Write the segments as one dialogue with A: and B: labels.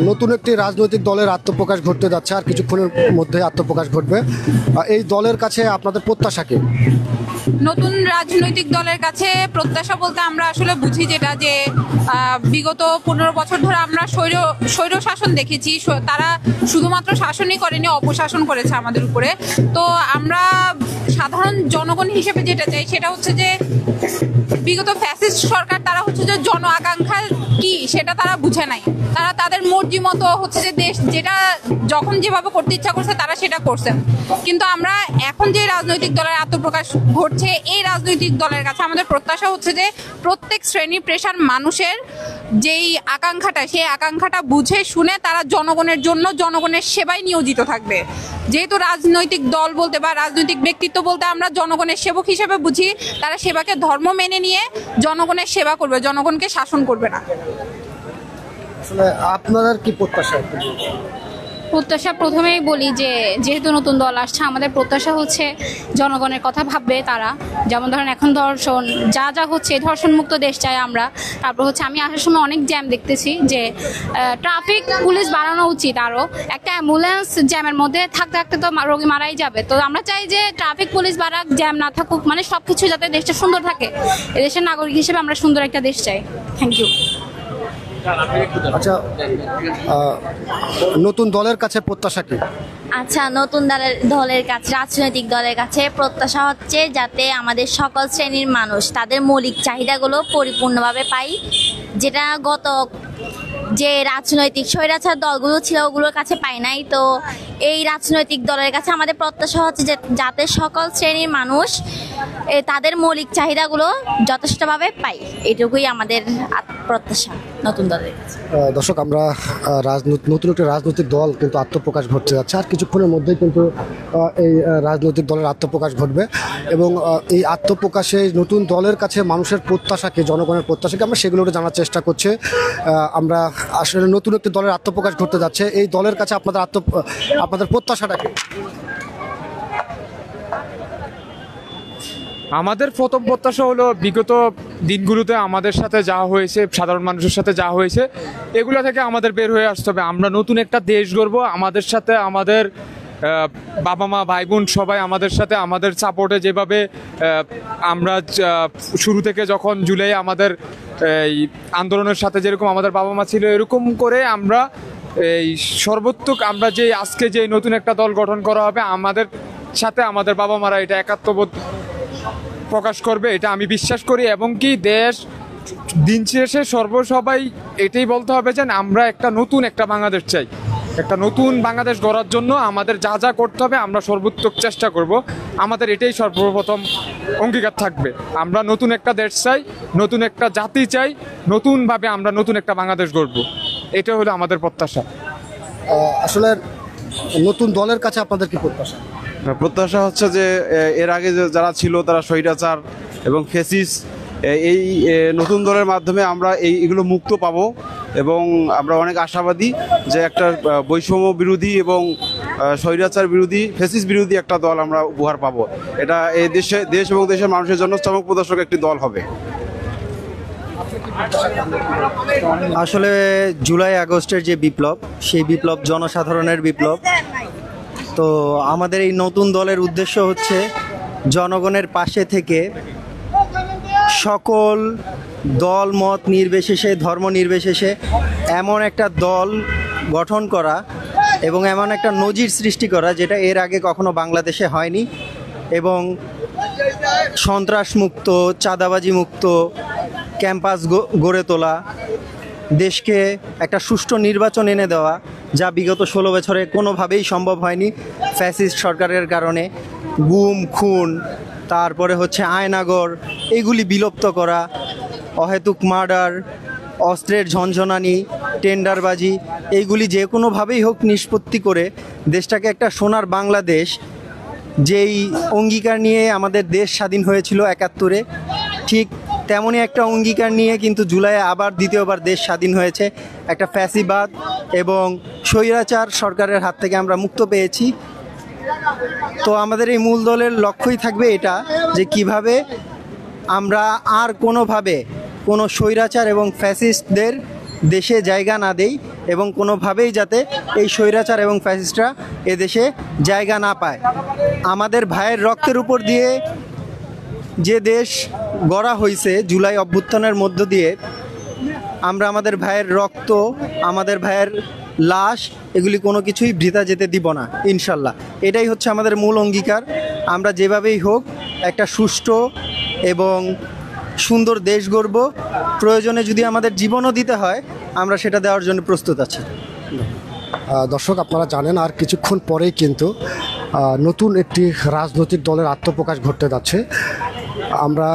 A: নতুন একটি রাজনৈতিক দলের আত্মপ্রকাশ ঘটতে যাচ্ছে, আর কিছুক্ষণের মধ্যে আত্মপ্রকাশ ঘটবে। এই দলের কাছে আপনাদের প্রত্যাশা কি?
B: নতুন রাজনৈতিক দলের কাছে প্রত্যাশা বলতে আমরা আসলে বুঝি যেটা যে বিগত 15 বছর ধরে আমরা স্বৈর শাসন দেখেছি। তারা শুধুমাত্র শাসনই করেনি, অপশাসন করেছে আমাদের উপরে। তো আমরা সাধারণ জনগণ হিসেবে যেটা চাই সেটা হচ্ছে যে বিগত ফ্যাসিস্ট সরকার তারা হচ্ছে যে জন আকাঙ্ক্ষা কি সেটা তারা বুঝে নাই। তারা তাদের মর্জি মতো হচ্ছে যে দেশ যেটা যখন যেভাবে করতে ইচ্ছা করছে তারা সেটা করছেন। কিন্তু আমরা এখন যে রাজনৈতিক দলের আত্মপ্রকাশ ঘটছে, এই রাজনৈতিক দলের কাছে আমাদের প্রত্যাশা হচ্ছে যে প্রত্যেক শ্রেণী পেশার মানুষের যেই আকাঙ্ক্ষাটা, সেই আকাঙ্ক্ষাটা বুঝে শুনে তারা জনগণের জন্য জনগণের সেবায় নিয়োজিত থাকবে। যেহেতু রাজনৈতিক দল বলতে বা রাজনৈতিক ব্যক্তিত্ব বলতে আমরা জনগণের সেবক হিসেবে বুঝি, তারা সেবাকে ধর্ম মেনে নিয়ে জনগণের সেবা করবে, জনগণকে শাসন করবে না।
A: আসলে আপনাদের কি প্রত্যাশা?
C: প্রত্যাশা প্রথমেই বলি যে যেহেতু নতুন দল আসছে, আমাদের প্রত্যাশা হচ্ছে জনগণের কথা ভাববে তারা। যেমন ধরেন এখন ধর্ষণ যা হচ্ছে, ধর্ষণ মুক্ত দেশ চাই আমরা। তারপর হচ্ছে আমি আসার সময় অনেক জ্যাম দেখতেছি, যে ট্রাফিক পুলিশ বাড়ানো উচিত। আরও একটা অ্যাম্বুলেন্স জ্যামের মধ্যে থাকতে থাকতে তো রোগী মারাই যাবে। তো আমরা চাই যে ট্রাফিক পুলিশ বাড়াক, জ্যাম না থাকুক, মানে সব কিছু যাতে দেশটা সুন্দর থাকে। এদেশের নাগরিক হিসেবে আমরা সুন্দর একটা দেশ চাই। Thank you.
A: আচ্ছা, নতুন দলের কাছে প্রত্যাশা কি?
D: আচ্ছা, নতুন দলের কাছে, রাজনৈতিক দলের কাছে প্রত্যাশা হচ্ছে যাতে আমাদের সকল শ্রেণীর মানুষ তাদের মৌলিক চাহিদাগুলো পরিপূর্ণভাবে পায়, যেটা গত যে রাজনৈতিক স্বৈরাচার দলগুলো ছিল ওগুলোর কাছে পায় নাই। তো এই রাজনৈতিক দলের কাছে আমাদের প্রত্যাশা হচ্ছে যে যাতে সকল শ্রেণীর মানুষ তাদের মৌলিক চাহিদাগুলো যথেষ্টভাবে পায়, এটুকুই আমাদের প্রত্যাশা নতুন দলের কাছে।
A: দর্শক, আমরা নতুন একটি রাজনৈতিক দল কিন্তু আত্মপ্রকাশ ঘটতে যাচ্ছে, আর কিছুক্ষণের মধ্যেই কিন্তু এই রাজনৈতিক দলের আত্মপ্রকাশ ঘটবে। এবং এই আত্মপ্রকাশে নতুন দলের কাছে মানুষের প্রত্যাশাকে, জনগণের প্রত্যাশাকে আমরা সেগুলোকে জানার চেষ্টা করছি। আমরা আসলে নতুন একটি দলের আত্মপ্রকাশ ঘটতে যাচ্ছে, এই দলের কাছে আপনাদের প্রত্যাশাটা কি?
E: আমাদের প্রথম প্রত্যাশা হলো বিগত দিনগুলোতে আমাদের সাথে যা হয়েছে, সাধারণ মানুষের সাথে যা হয়েছে, এগুলো থেকে আমাদের বের হয়ে আসতে হবে। আমরা নতুন একটা দেশ গড়ব, আমাদের সাথে আমাদের বাবা মা ভাই বোন সবাই আমাদের সাথে, আমাদের সাপোর্টে যেভাবে আমরা শুরু থেকে যখন জুলাই আমাদের এই আন্দোলনের সাথে যেরকম আমাদের বাবা মা ছিল, এরকম করে আমরা এই সর্বোত্তক আমরা যে আজকে যে নতুন একটা দল গঠন করা হবে, আমাদের সাথে আমাদের বাবা মারা এটা একাত্মবোধ প্রকাশ করবে, এটা আমি বিশ্বাস করি। এবং কি দেশ দিন শেষে সবাই এটাই বলতে হবে যে আমরা একটা নতুন একটা বাংলাদেশ চাই। একটা নতুন বাংলাদেশ গড়ার জন্য আমাদের যা যা করতে হবে আমরা সর্বোত্তক চেষ্টা করব। আমাদের এটাই সর্বপ্রথম অঙ্গীকার থাকবে। আমরা নতুন একটা দেশ চাই, নতুন একটা জাতি চাই, নতুনভাবে আমরা নতুন একটা বাংলাদেশ গড়ব। এটা হলো আমাদের প্রত্যাশা।
A: আসলে নতুন দলের কাছে আপনাদের কি প্রত্যাশা?
F: প্রত্যাশা হচ্ছে যে এর আগে যারা ছিল তারা স্বৈরাচার এবং ফ্যাসিস্ট, এই নতুন দলের মাধ্যমে আমরা এগুলো মুক্ত পাবো। এবং আমরা অনেক আশাবাদী যে একটা বৈষম্য বিরোধী এবং স্বৈরাচার বিরোধী, ফ্যাসিস্ট বিরোধী একটা দল আমরা উপহার পাবো। এটা এই দেশ এবং দেশের মানুষের জন্য চমক প্রদর্শক একটি দল হবে।
G: আসলে জুলাই আগস্টের যে বিপ্লব, সেই বিপ্লব জনসাধারণের বিপ্লব। তো আমাদের এই নতুন দলের উদ্দেশ্য হচ্ছে জনগণের পাশে থেকে সকল দল মত নির্বিশেষে, ধর্ম নির্বিশেষে এমন একটা দল গঠন করা এবং এমন একটা নজির সৃষ্টি করা যেটা এর আগে কখনো বাংলাদেশে হয়নি। এবং সন্ত্রাস মুক্ত, চাঁদাবাজি মুক্ত ক্যাম্পাস গড়ে তোলা, দেশকে একটা সুষ্ঠু নির্বাচন এনে দেওয়া, যা বিগত 16 বছরে কোনোভাবেই সম্ভব হয়নি ফ্যাসিস্ট সরকারের কারণে। গুম খুন, তারপরে হচ্ছে আয়নাগর, এগুলি বিলুপ্ত করা, অহেতুক মার্ডার, অস্ত্রের ঝনঝনানি, টেন্ডারবাজি, এইগুলি যে কোনোভাবেই হোক নিষ্পত্তি করে দেশটাকে একটা সোনার বাংলাদেশ, যেই অঙ্গীকার নিয়ে আমাদের দেশ স্বাধীন হয়েছিল 71-এ, ঠিক তেমনই একটা অঙ্গীকার নিয়ে কিন্তু জুলাইয়ে আবার দ্বিতীয়বার দেশ স্বাধীন হয়েছে। একটা ফ্যাসিবাদ এবং স্বৈরাচার সরকারের হাত থেকে আমরা মুক্ত পেয়েছি। তো আমাদের এই মূল দলের লক্ষ্যই থাকবে এটা, যে কিভাবে আমরা আর কোনোভাবে কোনো স্বৈরাচার এবং ফ্যাসিস্টদের দেশে জায়গা না দেই এবং কোনোভাবেই যাতে এই স্বৈরাচার এবং ফ্যাসিস্টরা এদেশে জায়গা না পায়। আমাদের ভাইয়ের রক্তের উপর দিয়ে যে দেশ গড়া হয়েছে জুলাই অভ্যুত্থানের মধ্য দিয়ে, আমরা আমাদের ভাইয়ের রক্ত, আমাদের ভাইয়ের লাশ, এগুলি কোনো কিছুই বৃথা যেতে দিব না ইনশাল্লাহ। এটাই হচ্ছে আমাদের মূল অঙ্গীকার। আমরা যেভাবেই হোক একটা সুষ্ঠু এবং সুন্দর দেশ গড়ব, প্রয়োজনে যদি আমাদের জীবনও দিতে হয় আমরা সেটা দেওয়ার জন্য প্রস্তুত আছি।
A: দর্শক, আপনারা জানেন আর কিছুক্ষণ পরেই কিন্তু নতুন একটি রাজনৈতিক দলের আত্মপ্রকাশ ঘটতে যাচ্ছে। আমরা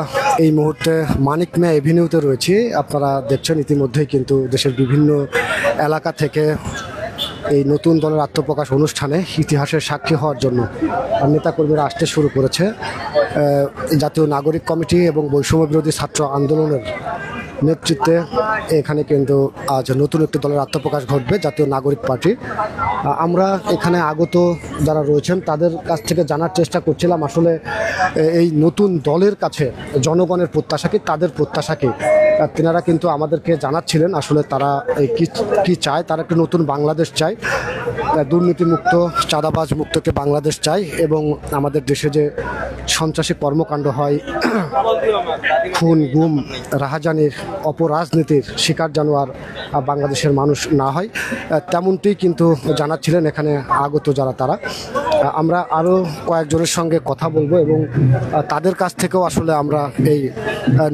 A: এই মুহূর্তে মানিক মিয়া এভিনিউতে রয়েছি। আপনারা দেখছেন ইতিমধ্যেই কিন্তু দেশের বিভিন্ন এলাকা থেকে এই নতুন দলের আত্মপ্রকাশ অনুষ্ঠানে ইতিহাসের সাক্ষী হওয়ার জন্য নেতাকর্মীরা আসতে শুরু করেছে। জাতীয় নাগরিক কমিটি এবং বৈষম্য বিরোধী ছাত্র আন্দোলনের নেতৃত্বে এখানে কিন্তু আজ নতুন একটি দলের আত্মপ্রকাশ ঘটবে, জাতীয় নাগরিক পার্টি। আমরা এখানে আগত যারা রয়েছেন তাদের কাছ থেকে জানার চেষ্টা করছিলাম আসলে এই নতুন দলের কাছে জনগণের প্রত্যাশা কি, তাদের প্রত্যাশা কি। তেনারা কিন্তু আমাদেরকে জানাচ্ছিলেন আসলে তারা কি চায়। তারা একটি নতুন বাংলাদেশ চায়, দুর্নীতিমুক্ত, চাঁদাবাজ মুক্ত একটি বাংলাদেশ চায় এবং আমাদের দেশে যে সন্ত্রাসী কর্মকাণ্ড হয়, খুন গুম রাহাজানির অপরাজনীতির শিকার যেন আর বাংলাদেশের মানুষ না হয়, তেমনটি কিন্তু জানাচ্ছিলেন এখানে আগত যারা তারা। আমরা আরও কয়েকজনের সঙ্গে কথা বলবো এবং তাদের কাছ থেকেও আসলে আমরা এই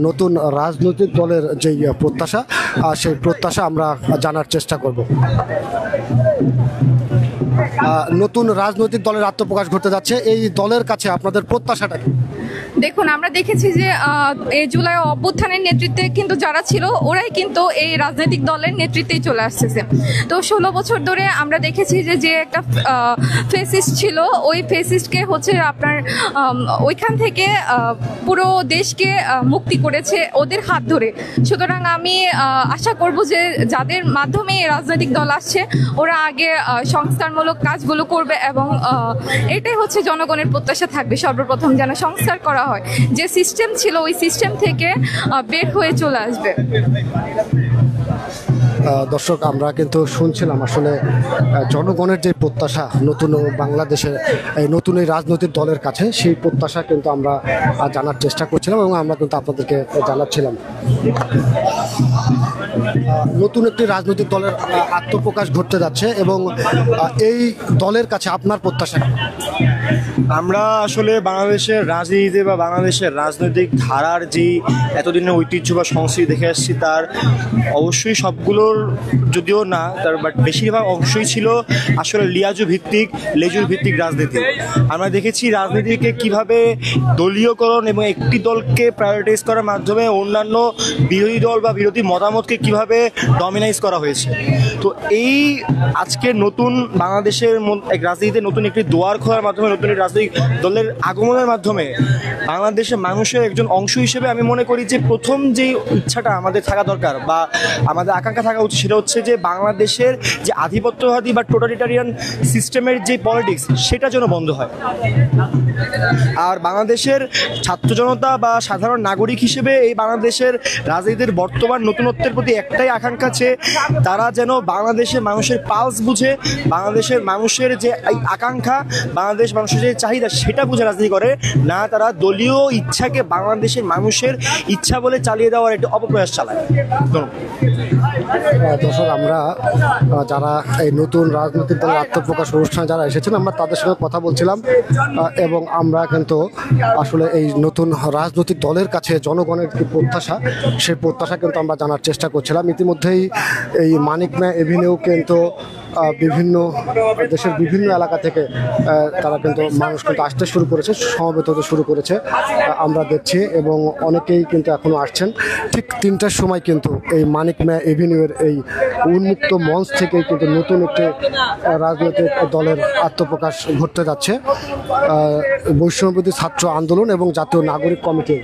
A: নতুন রাজনৈতিক দলের যেই প্রত্যাশা সেই প্রত্যাশা আমরা জানার চেষ্টা করব। নতুন রাজনৈতিক দলের আত্মপ্রকাশ ঘটতে যাচ্ছে, এই দলের কাছে আপনাদের প্রত্যাশাটা কি?
H: দেখুন, আমরা দেখেছি যে এই জুলাই অভ্যুত্থানের নেতৃত্বে কিন্তু যারা ছিল ওরাই কিন্তু এই রাজনৈতিক দলের নেতৃত্বেই চলে আসতেছে। তো 16 বছর ধরে আমরা দেখেছি যে একটা ফেসিস্ট ছিল, ওই ফেসিস্টকে হচ্ছে আপনার ওইখান থেকে পুরো দেশকে মুক্তি করেছে ওদের হাত ধরে। সুতরাং আমি আশা করব যে যাদের মাধ্যমে এই রাজনৈতিক দল আসছে ওরা আগে সংস্কারমূলক কাজগুলো করবে এবং এটাই হচ্ছে জনগণের প্রত্যাশা থাকবে সর্বপ্রথম, যেন সংস্কার করা হয়, যে সিস্টেম ছিল ওই সিস্টেম থেকে বের হয়ে চলে আসবে।
A: দর্শক, আমরা কিন্তু শুনছিলাম আসলে জনগণের যে প্রত্যাশা নতুন বাংলাদেশের এই নতুন এই রাজনৈতিক দলের কাছে, সেই প্রত্যাশা কিন্তু আমরা জানার চেষ্টা করছিলাম এবং আমরা কিন্তু আপনাদেরকে জানাচ্ছিলাম। নতুন একটি রাজনৈতিক দলের আত্মপ্রকাশ ঘটতে যাচ্ছে এবং এই দলের কাছে আপনার প্রত্যাশা?
I: আমরা আসলে বাংলাদেশের রাজনীতিতে বা বাংলাদেশের রাজনৈতিক ধারার যে এতদিনের ঐতিহ্য বা সংস্কৃতি দেখে আসছি, তার অবশ্যই সবগুলোর যদিও না তার বাট বেশিরভাগ অংশই ছিল আসলে লেজুর ভিত্তিক রাজনীতি। আমরা দেখেছি রাজনীতিকে কিভাবে দলীয়করণ এবং একটি দলকে প্রায়োরিটাইজ করার মাধ্যমে অন্যান্য বিরোধী দল বা বিরোধী মতামতকে কিভাবে ডমিনাইজ করা হয়েছে। তো এই আজকের নতুন বাংলাদেশের এক রাজনীতিতে নতুন একটি দুয়ার খোলার মাধ্যমে, নতুন রাজনৈতিক দলের আগমনের মাধ্যমে বাংলাদেশের মানুষের একজন অংশ হিসেবে আমি মনে করি যে প্রথম যে ইচ্ছাটা আমাদের থাকা দরকার বা আমাদের আকাঙ্ক্ষা থাকা উচিত সেটা হচ্ছে যে বাংলাদেশের যে আধিপত্যবাদী বা টোটালিটারিয়ান সিস্টেমের যে পলিটিক্স সেটা যেন বন্ধ হয়। আর বাংলাদেশের ছাত্র জনতা বা সাধারণ নাগরিক হিসেবে এই বাংলাদেশের রাজনীতির বর্তমান নতুনত্বের প্রতি একটাই আকাঙ্ক্ষা, যে তারা যেন বাংলাদেশের মানুষের পালস বুঝে, বাংলাদেশের মানুষের যে আকাঙ্ক্ষা, বাংলাদেশ মানুষের যে চাহিদা সেটা বুঝে রাজনীতি করে, না তারা দলীয় ইচ্ছাকে বাংলাদেশের মানুষের ইচ্ছা বলে চালিয়ে দেওয়ার একটি অপপ্রয়াস চালায়।
A: দর্শক, আমরা যারা এই নতুন রাজনৈতিক দলের আত্মপ্রকাশ অনুষ্ঠানে যারা এসেছেন আমরা তাদের সঙ্গে কথা বলছিলাম এবং আমরা কিন্তু আসলে এই নতুন রাজনৈতিক দলের কাছে জনগণের কি প্রত্যাশা সেই প্রত্যাশা কিন্তু আমরা জানার চেষ্টা করছিলাম। ইতিমধ্যেই এই মানিক মিয়া এভিনিউ কিন্তু বিভিন্ন দেশের বিভিন্ন এলাকা থেকে তারা কিন্তু মানুষ কিন্তু আসতে শুরু করেছে, সমবেত হতে শুরু করেছে আমরা দেখছি এবং অনেকেই কিন্তু এখনও আসছেন। ঠিক 3টার সময় কিন্তু এই মানিক মিয়া এভিনিউয়ের এই উন্মুক্ত মঞ্চ থেকেই কিন্তু নতুন একটি রাজনৈতিক দলের আত্মপ্রকাশ ঘটতে যাচ্ছে। বৈষম্যবিরোধী ছাত্র আন্দোলন এবং জাতীয় নাগরিক কমিটির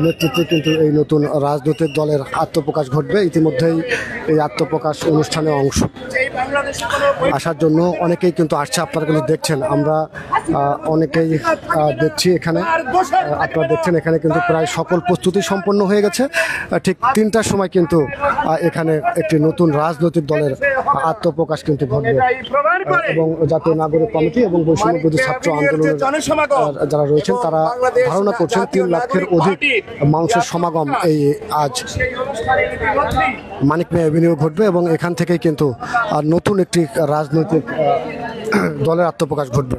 A: নেতৃত্বে কিন্তু এই নতুন রাজনৈতিক দলের আত্মপ্রকাশ ঘটবে। ইতিমধ্যেই এই আত্মপ্রকাশ অনুষ্ঠানে অংশ আসার জন্য অনেকেই কিন্তু আসছে। আপনারা কিন্তু দেখছেন, আমরা অনেকেই দেখছি এখানে। আপনারা দেখছেন এখানে কিন্তু প্রায় সকল প্রস্তুতি সম্পন্ন হয়ে গেছে। ঠিক 3টার সময় কিন্তু এখানে একটি নতুন রাজনৈতিক দলের আত্মপ্রকাশ কিন্তু ঘটবে এবং জাতীয় নাগরিক কমিটি এবং বৈষম্য বিরোধী ছাত্র আন্দোলনের যারা রয়েছেন তারা ধারণা করছেন 3 লাখের অধিক মানুষের সমাগম এই আজ মানিক মিয়া এভিনিউ ঘটবে এবং এখান থেকেই কিন্তু নতুন একটি রাজনৈতিক দলের আত্মপ্রকাশ ঘটবে।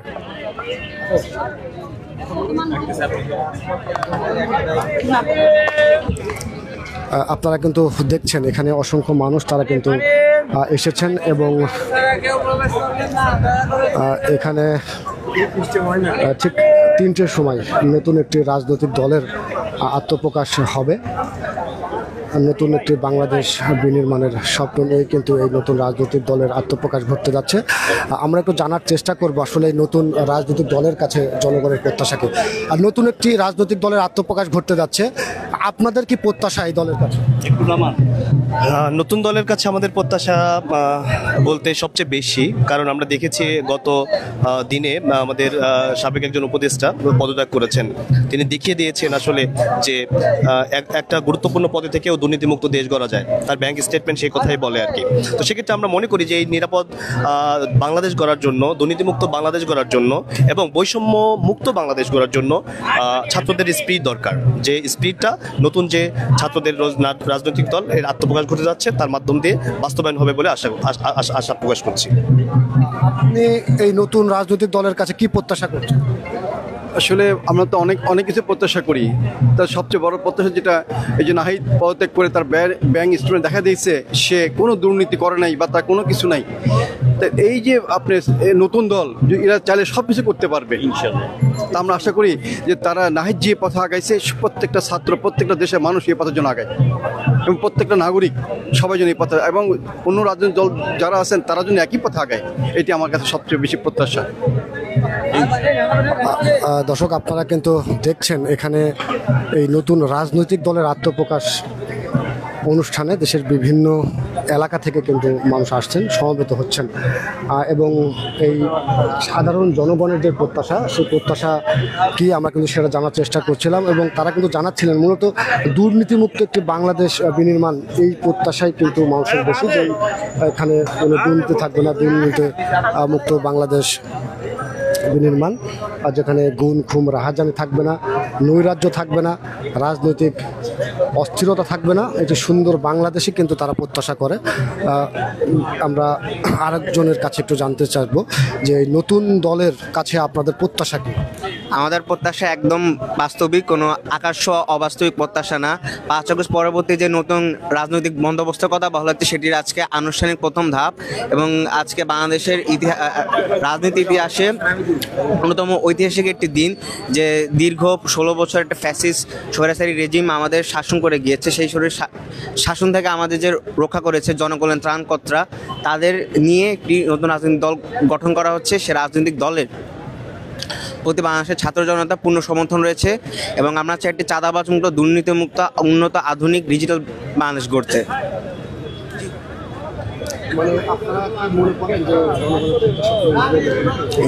A: আপনারা কিন্তু দেখছেন এখানে অসংখ্য মানুষ তারা কিন্তু এসেছেন এবং এখানে ঠিক 3টের সময় নতুন একটি রাজনৈতিক দলের আত্মপ্রকাশ হবে। নতুন একটি বাংলাদেশ বিনির্মাণের স্বপ্ন নিয়ে কিন্তু এই নতুন রাজনৈতিক দলের আত্মপ্রকাশ ঘটতে যাচ্ছে। আমরা একটু জানার চেষ্টা করব আসলে এই নতুন রাজনৈতিক দলের কাছে জনগণের প্রত্যাশাকে। আর নতুন একটি রাজনৈতিক দলের আত্মপ্রকাশ ঘটতে যাচ্ছে, আপনাদের কি প্রত্যাশা এই দলের কাছে?
J: নতুন দলের কাছে আমাদের প্রত্যাশা বলতে সবচেয়ে বেশি, কারণ আমরা দেখেছি গত দিনে আমাদের সাবেক একজন উপদেষ্টা পদত্যাগ করেছেন। তিনি দেখিয়ে দিয়েছেন আসলে যে একটা গুরুত্বপূর্ণ পদে থেকেও দুর্নীতিমুক্ত দেশ গড়া যায়। তার ব্যাংক স্টেটমেন্ট সেই কথাই বলে আর কি। তো সেক্ষেত্রে আমরা মনে করি যে এই নিরাপদ বাংলাদেশ গড়ার জন্য, দুর্নীতিমুক্ত বাংলাদেশ গড়ার জন্য এবং বৈষম্য মুক্ত বাংলাদেশ গড়ার জন্য ছাত্রদের স্পিরিট দরকার। যে স্পিরিটটা নতুন যে ছাত্রদের রাজনৈতিক দল এর আত্মপ্রকাশ ঘটে যাচ্ছে তার মাধ্যম দিয়ে বাস্তবায়ন হবে বলে আশা প্রকাশ করছি।
A: আপনি এই নতুন রাজনৈতিক দলের কাছে কি প্রত্যাশা করছেন?
F: আসলে আমরা তো অনেক কিছু প্রত্যাশা করি। তার সবচেয়ে বড় প্রত্যাশা যেটা, এই যে নাহিদ পদত্যাগ করে তার ব্যাংক স্টেটমেন্ট দেখা দিয়েছে সে কোনো দুর্নীতি করে নাই বা তার কোনো কিছু নাই। তা এই যে আপনি নতুন দল, এরা চাইলে সব কিছু করতে পারবে ইনশাআল্লাহ। তা আমরা আশা করি যে তারা নাহিদ যে পথে আগাইছে প্রত্যেকটা ছাত্র, প্রত্যেকটা দেশের মানুষ এই পথের জন্য আগায় এবং প্রত্যেকটা নাগরিক সবাই যেন এই পথে, এবং অন্য রাজনৈতিক দল যারা আছেন তারা যেন একই পথে আগায়, এটি আমার কাছে সবচেয়ে বেশি প্রত্যাশা।
A: দর্শক, আপনারা কিন্তু দেখছেন এখানে এই নতুন রাজনৈতিক দলের আত্মপ্রকাশ অনুষ্ঠানে দেশের বিভিন্ন এলাকা থেকে কিন্তু মানুষ আসছেন, সমবেত হচ্ছেন এবং এই সাধারণ জনগণের যে প্রত্যাশা, সেই প্রত্যাশা কি আমরা কিন্তু সেটা জানার চেষ্টা করছিলাম এবং তারা কিন্তু জানাচ্ছিলেন মূলত দুর্নীতিমুক্ত একটি বাংলাদেশ বিনির্মাণ, এই প্রত্যাশাই কিন্তু মানুষের বেশি, যে এখানে কোনো দুর্নীতি থাকবে না, দুর্নীতি মুক্ত বাংলাদেশ বিনির্মাণ, আর যেখানে গুণ খুম রাহাজানি থাকবে না, নৈরাজ্য থাকবে না, রাজনৈতিক অস্থিরতা থাকবে না, এটি সুন্দর বাংলাদেশই কিন্তু তারা প্রত্যাশা করে। আমরা আরেকজনের কাছে একটু জানতে চাইবো যে নতুন দলের কাছে আপনাদের প্রত্যাশা কি?
K: আমাদের প্রত্যাশা একদম বাস্তবিক, কোনো আকাশ অবাস্তবিক প্রত্যাশা না। 5 আগস্ট পরবর্তী যে নতুন রাজনৈতিক বন্দোবস্তের কথা বলা হচ্ছে সেটির আজকে আনুষ্ঠানিক প্রথম ধাপ এবং আজকে বাংলাদেশের রাজনীতি ইতিহাসে অন্যতম ঐতিহাসিক একটি দিন, যে দীর্ঘ 16 বছর একটা ফ্যাসিস্ট স্বৈরাচারী রেজিম আমাদের শাসন করে গিয়েছে। সেই শাসন থেকে আমাদের যে রক্ষা করেছে জনকল্যাণ ত্রাণকর্তারা, তাদের নিয়ে একটি নতুন রাজনৈতিক দল গঠন করা হচ্ছে। সে রাজনৈতিক দলের প্রতি বাংলাদেশের ছাত্র জনতা পূর্ণ সমর্থন রয়েছে এবং আমরা চাই একটি চাঁদাবাজ মুক্ত, দুর্নীতিমুক্ত, উন্নত, আধুনিক ডিজিটাল বাংলাদেশ গড়তে।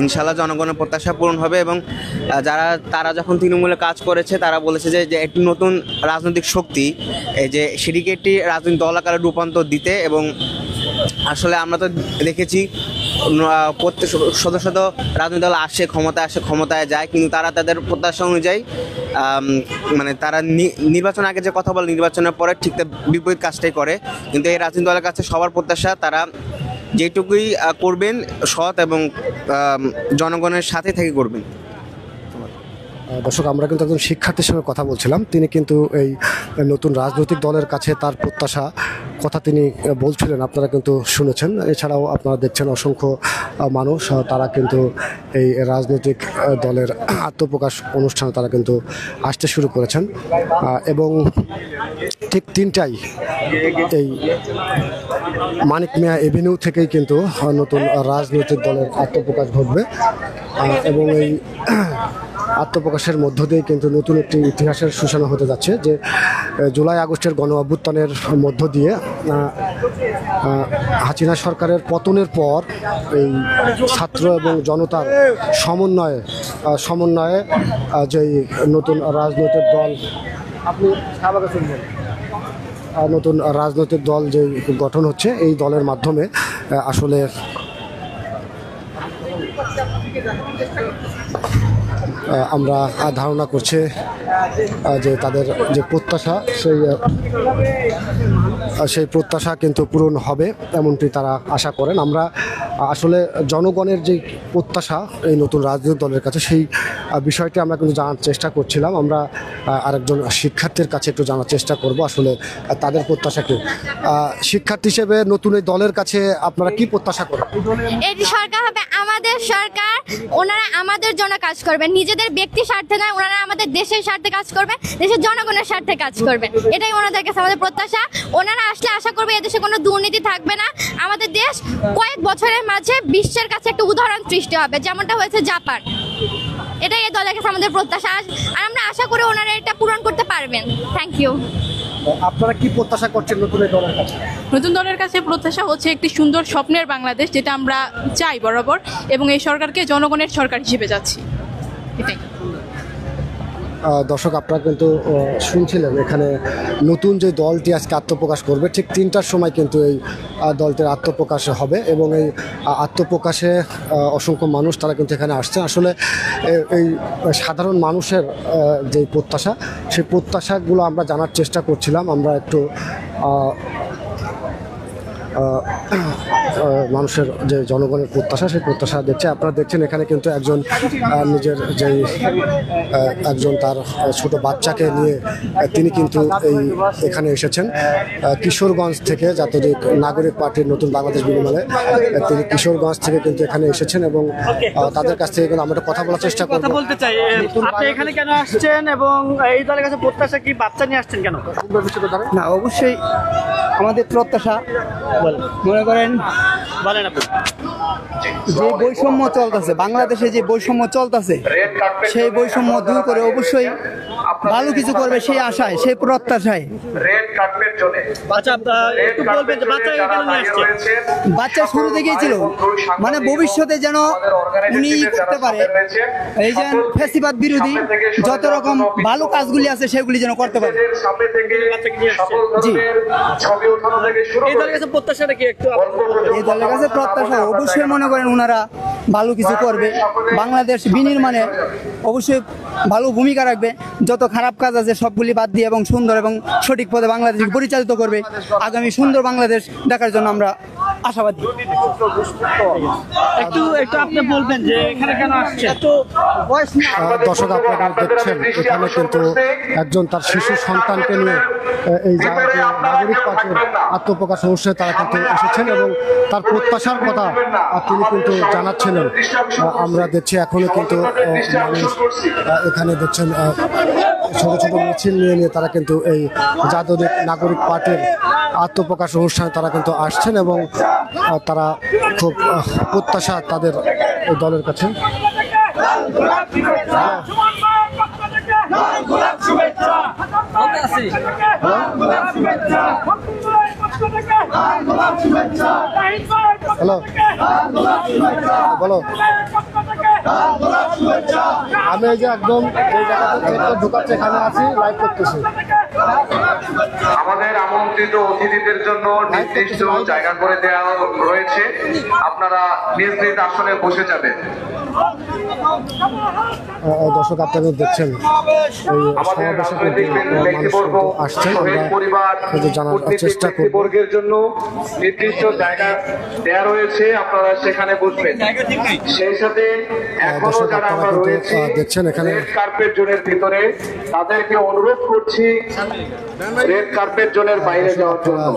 K: ইনশাআল্লাহ জনগণের প্রত্যাশা পূরণ হবে এবং তারা যখন তৃণমূলে কাজ করেছে তারা বলেছে যে একটি নতুন রাজনৈতিক শক্তি, এই যে সেটিকে একটি রাজনৈতিক দল আকারে রূপান্তর দিতে। এবং আসলে আমরা তো দেখেছি প্রত্যেক সদস্য রাজনৈতিক দল আসে, ক্ষমতায় যায়, কিন্তু তারা তাদের প্রত্যাশা অনুযায়ী মানে তারা নির্বাচন আগে যে কথা বলে নির্বাচনের পরে ঠিক বিপরীত কাজটাই করে। কিন্তু এই রাজনৈতিক দলের কাছে সবার প্রত্যাশা তারা যেটুকুই করবেন সৎ এবং জনগণের সাথে থেকে করবেন।
A: দর্শক, আমরা কিন্তু একজন শিক্ষার্থীর সঙ্গে কথা বলছিলাম, তিনি কিন্তু এই নতুন রাজনৈতিক দলের কাছে তার প্রত্যাশা কথা তিনি বলছিলেন, আপনারা কিন্তু শুনেছেন। এছাড়াও আপনারা দেখছেন অসংখ্য মানুষ তারা কিন্তু এই রাজনৈতিক দলের আত্মপ্রকাশ অনুষ্ঠানে তারা কিন্তু আসতে শুরু করেছেন এবং ঠিক 3টায় এই মানিক মিয়া এভিনিউ থেকেই কিন্তু নতুন রাজনৈতিক দলের আত্মপ্রকাশ ঘটবে এবং এই আত্মপ্রকাশের মধ্য দিয়ে কিন্তু নতুন একটি ইতিহাসের সূচনা হতে যাচ্ছে, যে জুলাই আগস্টের গণ অভ্যুত্থানের মধ্য দিয়ে হাসিনা সরকারের পতনের পর এই ছাত্র এবং জনতার সমন্বয়ে যেই নতুন রাজনৈতিক দল নতুন রাজনৈতিক দল যে গঠন হচ্ছে, এই দলের মাধ্যমে আসলে আমরা ধারণা করছি যে তাদের যে প্রত্যাশা সেই প্রত্যাশা কিন্তু পূরণ হবে এমনটি তারা আশা করেন। আমরা আসলে জনগণের যে প্রত্যাশা এই নতুন রাজনৈতিক দলের কাছে, সেই বিষয়টি আমরা কিন্তু জানার চেষ্টা করছিলাম। আমরা আরেকজন শিক্ষার্থীর কাছে একটু জানার চেষ্টা করব আসলে তাদের প্রত্যাশা কি। শিক্ষার্থী হিসেবে নতুন এই দলের কাছে আপনারা কি প্রত্যাশা করেন?
L: এটি সরকার হবে আমাদের সরকার, ওনারা আমাদের জন্য কাজ করবেন, নিজেদের ব্যক্তি স্বার্থে নয়, ওনারা আমাদের দেশের স্বার্থে কাজ করবে, দেশের জনগণের স্বার্থে কাজ করবেন, এটাই ওনাদের কাছে আমাদের প্রত্যাশা। ওনারা আসলে আশা করবে এদেশে কোনো দুর্নীতি থাকবে না, আমাদের দেশ কয়েক বছরের মাঝে বিশ্বের কাছে একটা উদাহরণ সৃষ্টি হবে, যেমনটা হয়েছে জাপান। এটাই এই দলের কাছে আমাদের প্রত্যাশা, আর আমরা আশা করি ওনারা এটা পূরণ করতে পারবেন। Thank you.
A: আপনারা কি প্রত্যাশা করছেন নতুন এই দলের কাছে?
M: নতুন দলের কাছে প্রত্যাশা হচ্ছে একটি সুন্দর স্বপ্নের বাংলাদেশ, যেটা আমরা চাই বরাবর, এবং এই সরকারকে জনগণের সরকার হিসেবে যাচ্ছি, এটাই।
A: দর্শক, আপনারা কিন্তু শুনছিলেন এখানে নতুন যে দলটি আজকে আত্মপ্রকাশ করবে, ঠিক 3টার সময় কিন্তু এই দলটির আত্মপ্রকাশ হবে, এবং এই আত্মপ্রকাশে অসংখ্য মানুষ তারা কিন্তু এখানে আসছে। আসলে এই সাধারণ মানুষের যে প্রত্যাশা, সেই প্রত্যাশাগুলো আমরা জানার চেষ্টা করছিলাম। আমরা একটু মানুষের যে জনগণের প্রত্যাশা, সেই প্রত্যাশা দেখছে। আপনারা দেখছেন এখানে কিন্তু একজন নিজের যেই একজন তার ছোট বাচ্চাকে নিয়ে তিনি কিন্তু এখানে এসেছেন কিশোরগঞ্জ থেকে, জাতীয় নাগরিক পার্টির নতুন বাংলাদেশ বিনিময়ে তিনি কিশোরগঞ্জ থেকে কিন্তু এখানে এসেছেন, এবং তাদের কাছ থেকে কিন্তু আমরা কথা বলার চেষ্টা করব।
N: বলতে চাই, আপনি এখানে কেন আসছেন এবং এই দলের কাছে প্রত্যাশা কি? বাচ্চা নিয়ে আসছেন কেন?
O: না, অবশ্যই আমাদের প্রত্যাশা, মনে করেন যে বৈষম্য চলতেছে বাংলাদেশে, যে বৈষম্য চলতেছে, সেই বৈষম্য দূর করে অবশ্যই ভালো কিছু করবে, সেই আশায়, সেই প্রত্যাশায়। বাচ্চা শুরু থেকেই ছিল, মানে ভবিষ্যতে যেন উনি করতে পারে, এই যে ফ্যাসিবাদ বিরোধী যত রকম ভালো কাজগুলি আছে সেগুলি যেন করতে পারে। জি, এই দলের কাছে প্রত্যাশাটা কি? একটু এই দলের কাছে প্রত্যাশা অবশ্যই মনে করেন ওনারা ভালো কিছু করবে, বাংলাদেশ বিনির্মাণে অবশ্যই ভালো ভূমিকা রাখবে, যত খারাপ কাজ আছে সবগুলি বাদ দিয়ে এবং সুন্দর এবং সঠিক পথে বাংলাদেশকে পরিচালিত করবে। আগামী সুন্দর বাংলাদেশ দেখার জন্য আমরা আশাবাদী।
N: একটু আপনি বলবেন যে এখানে কেন আসছে?
A: দর্শক, আপনারা দেখছেন এখানে কিন্তু একজন তার শিশু সন্তানকে নিয়ে এই নাগরিক পার্টির আত্মপ্রকাশ অনুষ্ঠানে তারা কিন্তু এসেছেন, এবং তার প্রত্যাশার কথা তিনি কিন্তু জানাচ্ছিলেন। আমরা দেখছি এখনো কিন্তু মানুষ এখানে দেখছেন ছোট ছোট মিছিল নিয়ে তারা কিন্তু এই জাতীয় নাগরিক পার্টির আত্মপ্রকাশ অনুষ্ঠানে তারা কিন্তু আসছেন, এবং তারা খুব প্রত্যাশা তাদের এই দলের কাছে। হ্যালো, বলো। আমি এই যে একদম ঢোকাচ্ছে এখানে আছি, লাইভ করতেছি।
P: আমাদের আমন্ত্রিত অতিথিদের জন্য নির্দিষ্ট জায়গা করে দেওয়া রয়েছে, আপনারা নিজ নিজ আসনে বসে যাবেন।
A: দর্শক, আপনারা দেখছেন এই সমাবেশে আসছেন, আমরা জানার চেষ্টা করব।
P: বর্গের জন্য নির্দিষ্ট জায়গা দেওয়া রয়েছে, আপনারা সেখানে বসবেন। সেই সাথে এখনো যারা আমরা রয়েছে
A: দেখছেন এখানে
P: কার্পেট জোনের ভিতরে, তাদেরকে অনুরোধ করছি রেড কার্পেট জোনের বাইরে যাওয়ার জন্য।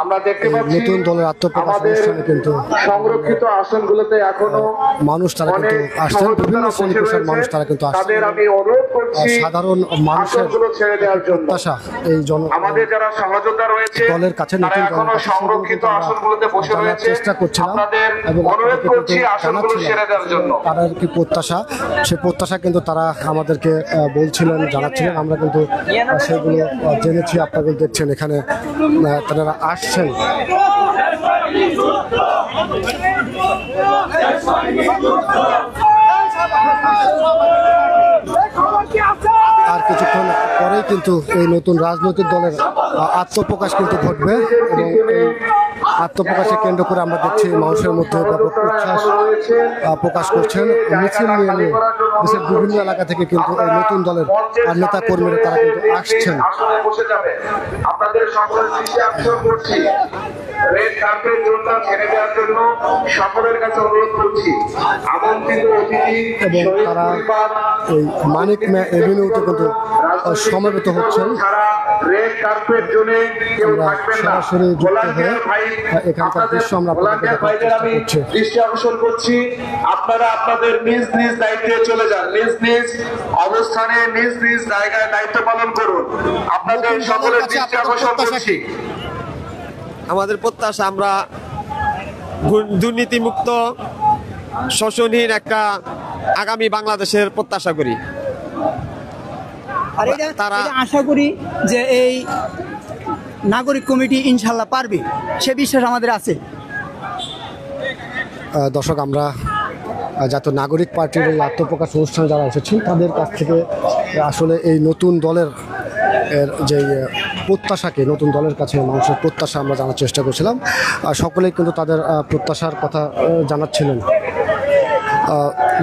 P: আমরা দেখতে পাচ্ছি
A: নতুন দলের আত্মপ্রকাশ অনুষ্ঠানে কিন্তু
P: সংরক্ষিত আসনগুলোতে এখনো
A: মানুষ তারা কিন্তু আসছেন, বিভিন্ন শ্রেণী পেশার মানুষ তারা কিন্তু আসছেন।
P: তাদের আমি অনুরোধ করছি
A: সাধারণ মানুষের
P: আসনগুলো ছেড়ে দেওয়ার জন্য।
A: প্রত্যাশা এই
P: আমাদের যারা সহযোদ্ধা রয়েছে
A: দলের কাছে
P: তারা
A: নতুন
P: এখনো সংরক্ষিত আসনগুলোতে বসে
A: জানার
P: রয়েছে।
A: চেষ্টা করছিলাম
P: আপনাদের
A: এবং
P: অনুরোধ করছি আসনগুলো ছেড়ে দেওয়ার জন্য।
A: তাদের কি প্রত্যাশা, সেই প্রত্যাশা কিন্তু তারা আমাদেরকে বলছিলেন, জানাচ্ছিলেন। আমরা কিন্তু সেগুলো জেনেছি। আপনারা দেখছেন এখানে তারা আসছেন। আর কিছুক্ষণ পরেই কিন্তু এই নতুন রাজনৈতিক দলের আত্মপ্রকাশ কিন্তু ঘটবে এবং এই আত্মপ্রকাশকে কেন্দ্র করে আমরা দেখছি মানুষের মধ্যে ব্যাপক উচ্ছ্বাস প্রকাশ করছেন। মিছিল নিয়ে নিয়ে দেশের বিভিন্ন এলাকা থেকে কিন্তু এই নতুন দলের নেতা কর্মীরা তারা কিন্তু আসছেন।
P: আপনাদের সকলের দৃষ্টি আকর্ষণ করছি, রেড কার্পেট জোনটা ছেড়ে দেওয়ার জন্য সকলের কাছে অনুরোধ করছি। আমন্ত্রিত অতিথি
A: এবং তারা এই মানিক মে এভিনিউতে কিন্তু সমবেত হচ্ছেন।
P: রেড কার্পেট জোনে কেউ থাকবেন না।
A: সরাসরি যুক্ত হয়ে এখানকার দৃশ্য আমরা
P: আমি দৃষ্টি আকর্ষণ করছি, আপনারা আপনাদের নিজ নিজ দায়িত্বে চলে যান, নিজ নিজ অবস্থানে নিজ নিজ জায়গায় দায়িত্ব পালন করুন। আপনাদের সকলের দৃষ্টি আকর্ষণ করছি।
Q: আমাদের প্রত্যাশা আমরা দুর্নীতিমুক্ত শোষণহীন একটা আগামী বাংলাদেশের প্রত্যাশা করি।
O: আর তারা আশা করি যে এই নাগরিক কমিটি ইনশাল্লাহ পারবে, সে বিশ্বাস আমাদের আছে।
A: দর্শক, আমরা জাতীয় নাগরিক পার্টির এই আত্মপ্রকাশ অনুষ্ঠানে যারা এসেছেন তাদের কাছ থেকে আসলে এই নতুন দলের যে প্রত্যাশাকে, নতুন দলের কাছে মানুষের প্রত্যাশা আমরা জানার চেষ্টা করছিলাম। সকলেই কিন্তু তাদের প্রত্যাশার কথা জানাচ্ছিলেন।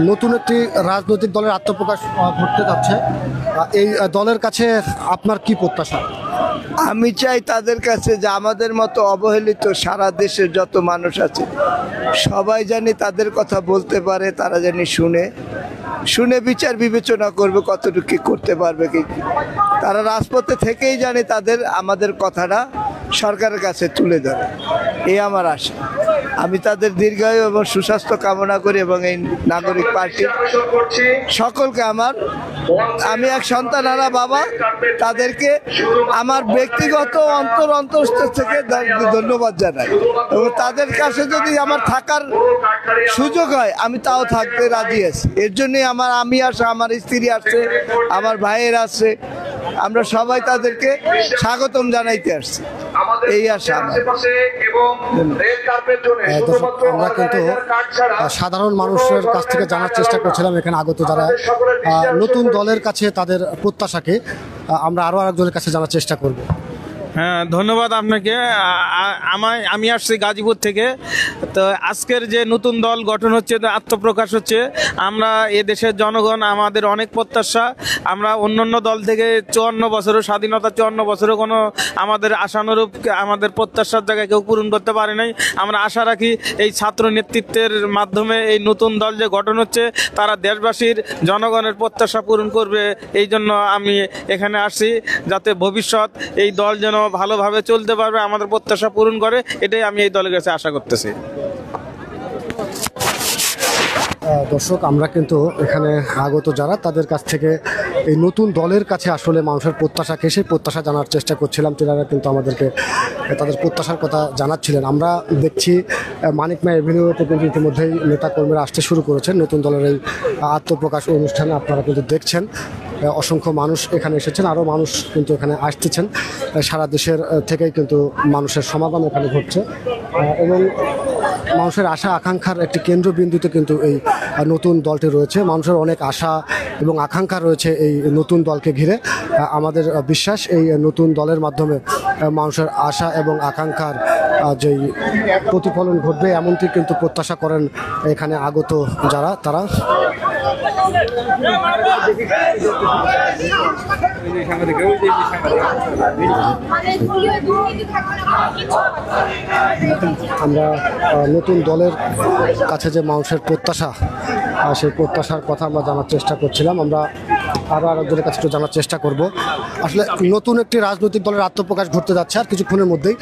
A: নতুন একটি রাজনৈতিক দলের আত্মপ্রকাশ ঘটতে যাচ্ছে। এই দলের কাছে আপনার কি প্রত্যাশা?
R: আমি চাই তাদের কাছে যে আমাদের মতো অবহেলিত সারা দেশের যত মানুষ আছে সবাই জানি তাদের কথা বলতে পারে, তারা জানি শুনে বিচার বিবেচনা করবে কতটুকু কি করতে পারবে কি। তারা রাজপথে থেকেই জানি আমাদের কথাটা সরকারের কাছে তুলে ধরে, এই আমার আশা। আমি তাদের দীর্ঘায়ু এবং সুস্বাস্থ্য কামনা করি এবং এই নাগরিক পার্টি সকলকে আমি এক সন্তানারা বাবা, তাদেরকে আমার ব্যক্তিগত অন্তরস্থ থেকে ধন্যবাদ জানাই এবং তাদের কাছে যদি আমার থাকার সুযোগ হয় আমি তাও থাকতে রাজি আছি। এর জন্যই আমি আসে, আমার স্ত্রী আসছে, আমার ভাইয়ের আসছে, আমরা সবাই তাদেরকে স্বাগতম জানাইতে আসছি, এই আশা।
A: আমরা কিন্তু সাধারণ মানুষের কাছ থেকে জানার চেষ্টা করছিলাম এখানে আগত যারা নতুন দলের কাছে তাদের প্রত্যাশাকে আমরা আরো আরেকজনের কাছে জানার চেষ্টা করব।
S: হ্যাঁ, ধন্যবাদ আপনাকে। আমি আসছি গাজীপুর থেকে। তো আজকের যে নতুন দল গঠন হচ্ছে, আত্মপ্রকাশ হচ্ছে, আমরা এ দেশের জনগণ আমাদের অনেক প্রত্যাশা। আমরা অন্যান্য দল থেকে 54 বছরও স্বাধীনতা, 54 বছরও কোনো আমাদের আশানুরূপ আমাদের প্রত্যাশার জায়গায় কেউ পূরণ করতে পারে নাই। আমরা আশা রাখি এই ছাত্র নেতৃত্বের মাধ্যমে এই নতুন দল যে গঠন হচ্ছে তারা দেশবাসীর জনগণের প্রত্যাশা পূরণ করবে। এই জন্য আমি এখানে আসছি, যাতে ভবিষ্যৎ এই দল যেন ভালোভাবে চলতে পারবে, আমাদের প্রত্যাশা পূরণ করে, এটাই আমি এই দলের কাছে আশা করতেছি।
A: দর্শক, আমরা কিন্তু এখানে আগত যারা তাদের কাছ থেকে এই নতুন দলের কাছে আসলে মানুষের প্রত্যাশাকে, সেই প্রত্যাশা জানার চেষ্টা করছিলাম। তেনারা কিন্তু আমাদেরকে তাদের প্রত্যাশার কথা জানাচ্ছিলেন। আমরা দেখছি মানিক মে এভিনিউতে কিন্তু ইতিমধ্যেই নেতাকর্মীরা আসতে শুরু করেছেন নতুন দলের এই আত্মপ্রকাশ অনুষ্ঠানে। আপনারা কিন্তু দেখছেন অসংখ্য মানুষ এখানে এসেছেন, আরও মানুষ কিন্তু এখানে আসতেছেন। সারা দেশের থেকেই কিন্তু মানুষের সমাগম এখানে ঘটছে এবং মানুষের আশা আকাঙ্ক্ষার একটি কেন্দ্রবিন্দুতে কিন্তু এই নতুন দলটি রয়েছে। মানুষের অনেক আশা এবং আকাঙ্ক্ষা রয়েছে এই নতুন দলকে ঘিরে। আমাদের বিশ্বাস এই নতুন দলের মাধ্যমে মানুষের আশা এবং আকাঙ্ক্ষার যেই প্রতিফলন ঘটবে, এমনটি কিন্তু প্রত্যাশা করেন এখানে আগত যারা তারা। আমরা নতুন দলের কাছে যে মানুষের প্রত্যাশা, সেই প্রত্যাশার কথা আমরা জানার চেষ্টা করছিলাম। আমরা আরও আরেকজনের কাছে একটু জানার চেষ্টা করব। আসলে নতুন একটি রাজনৈতিক দলের আত্মপ্রকাশ ঘটতে যাচ্ছে আর কিছুক্ষণের মধ্যেই।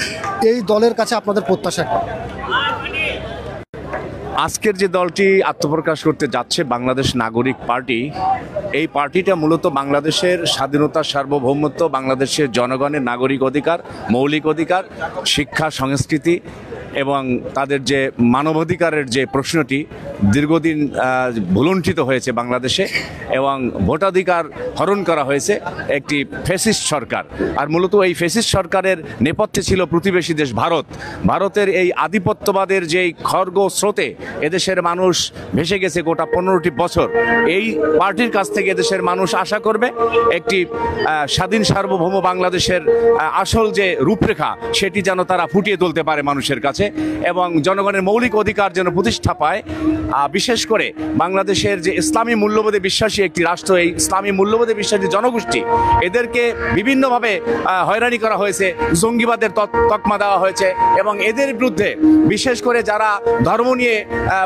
A: এই দলের কাছে আপনাদের প্রত্যাশা কি?
T: আজকের যে দলটি আত্মপ্রকাশ করতে যাচ্ছে বাংলাদেশ নাগরিক পার্টি, এই পার্টিটা মূলত বাংলাদেশের স্বাধীনতা, সার্বভৌমত্ব, বাংলাদেশের জনগণের নাগরিক অধিকার, মৌলিক অধিকার, শিক্ষা, সংস্কৃতি এবং তাদের যে মানবাধিকারের যে প্রশ্নটি দীর্ঘদিন ভুলুণ্ঠিত হয়েছে বাংলাদেশে এবং ভোটাধিকার হরণ করা হয়েছে একটি ফ্যাসিস্ট সরকার। আর মূলত এই ফ্যাসিস্ট সরকারের নেপথ্যে ছিল প্রতিবেশী দেশ ভারত। ভারতের এই আধিপত্যবাদের যেই খড়গ স্রোতে এদেশের মানুষ ভেসে গেছে গোটা 15টি বছর। এই পার্টির কাছ থেকে এদেশের মানুষ আশা করবে একটি স্বাধীন সার্বভৌম বাংলাদেশের আসল যে রূপরেখা সেটি যেন তারা ফুটিয়ে তুলতে পারে মানুষের কাছে এবং জনগণের মৌলিক অধিকার যেন প্রতিষ্ঠা পায়। বিশেষ করে বাংলাদেশের যে ইসলামী মূল্যবোধে বিশ্বাসী একটি রাষ্ট্র, এই ইসলামী মূল্যবোধে বিশ্বাসী জনগোষ্ঠী, এদেরকে বিভিন্নভাবে হয়রানি করা হয়েছে, জঙ্গিবাদের তকমা দেওয়া হয়েছে এবং এদের বিরুদ্ধে বিশেষ করে যারা ধর্ম নিয়ে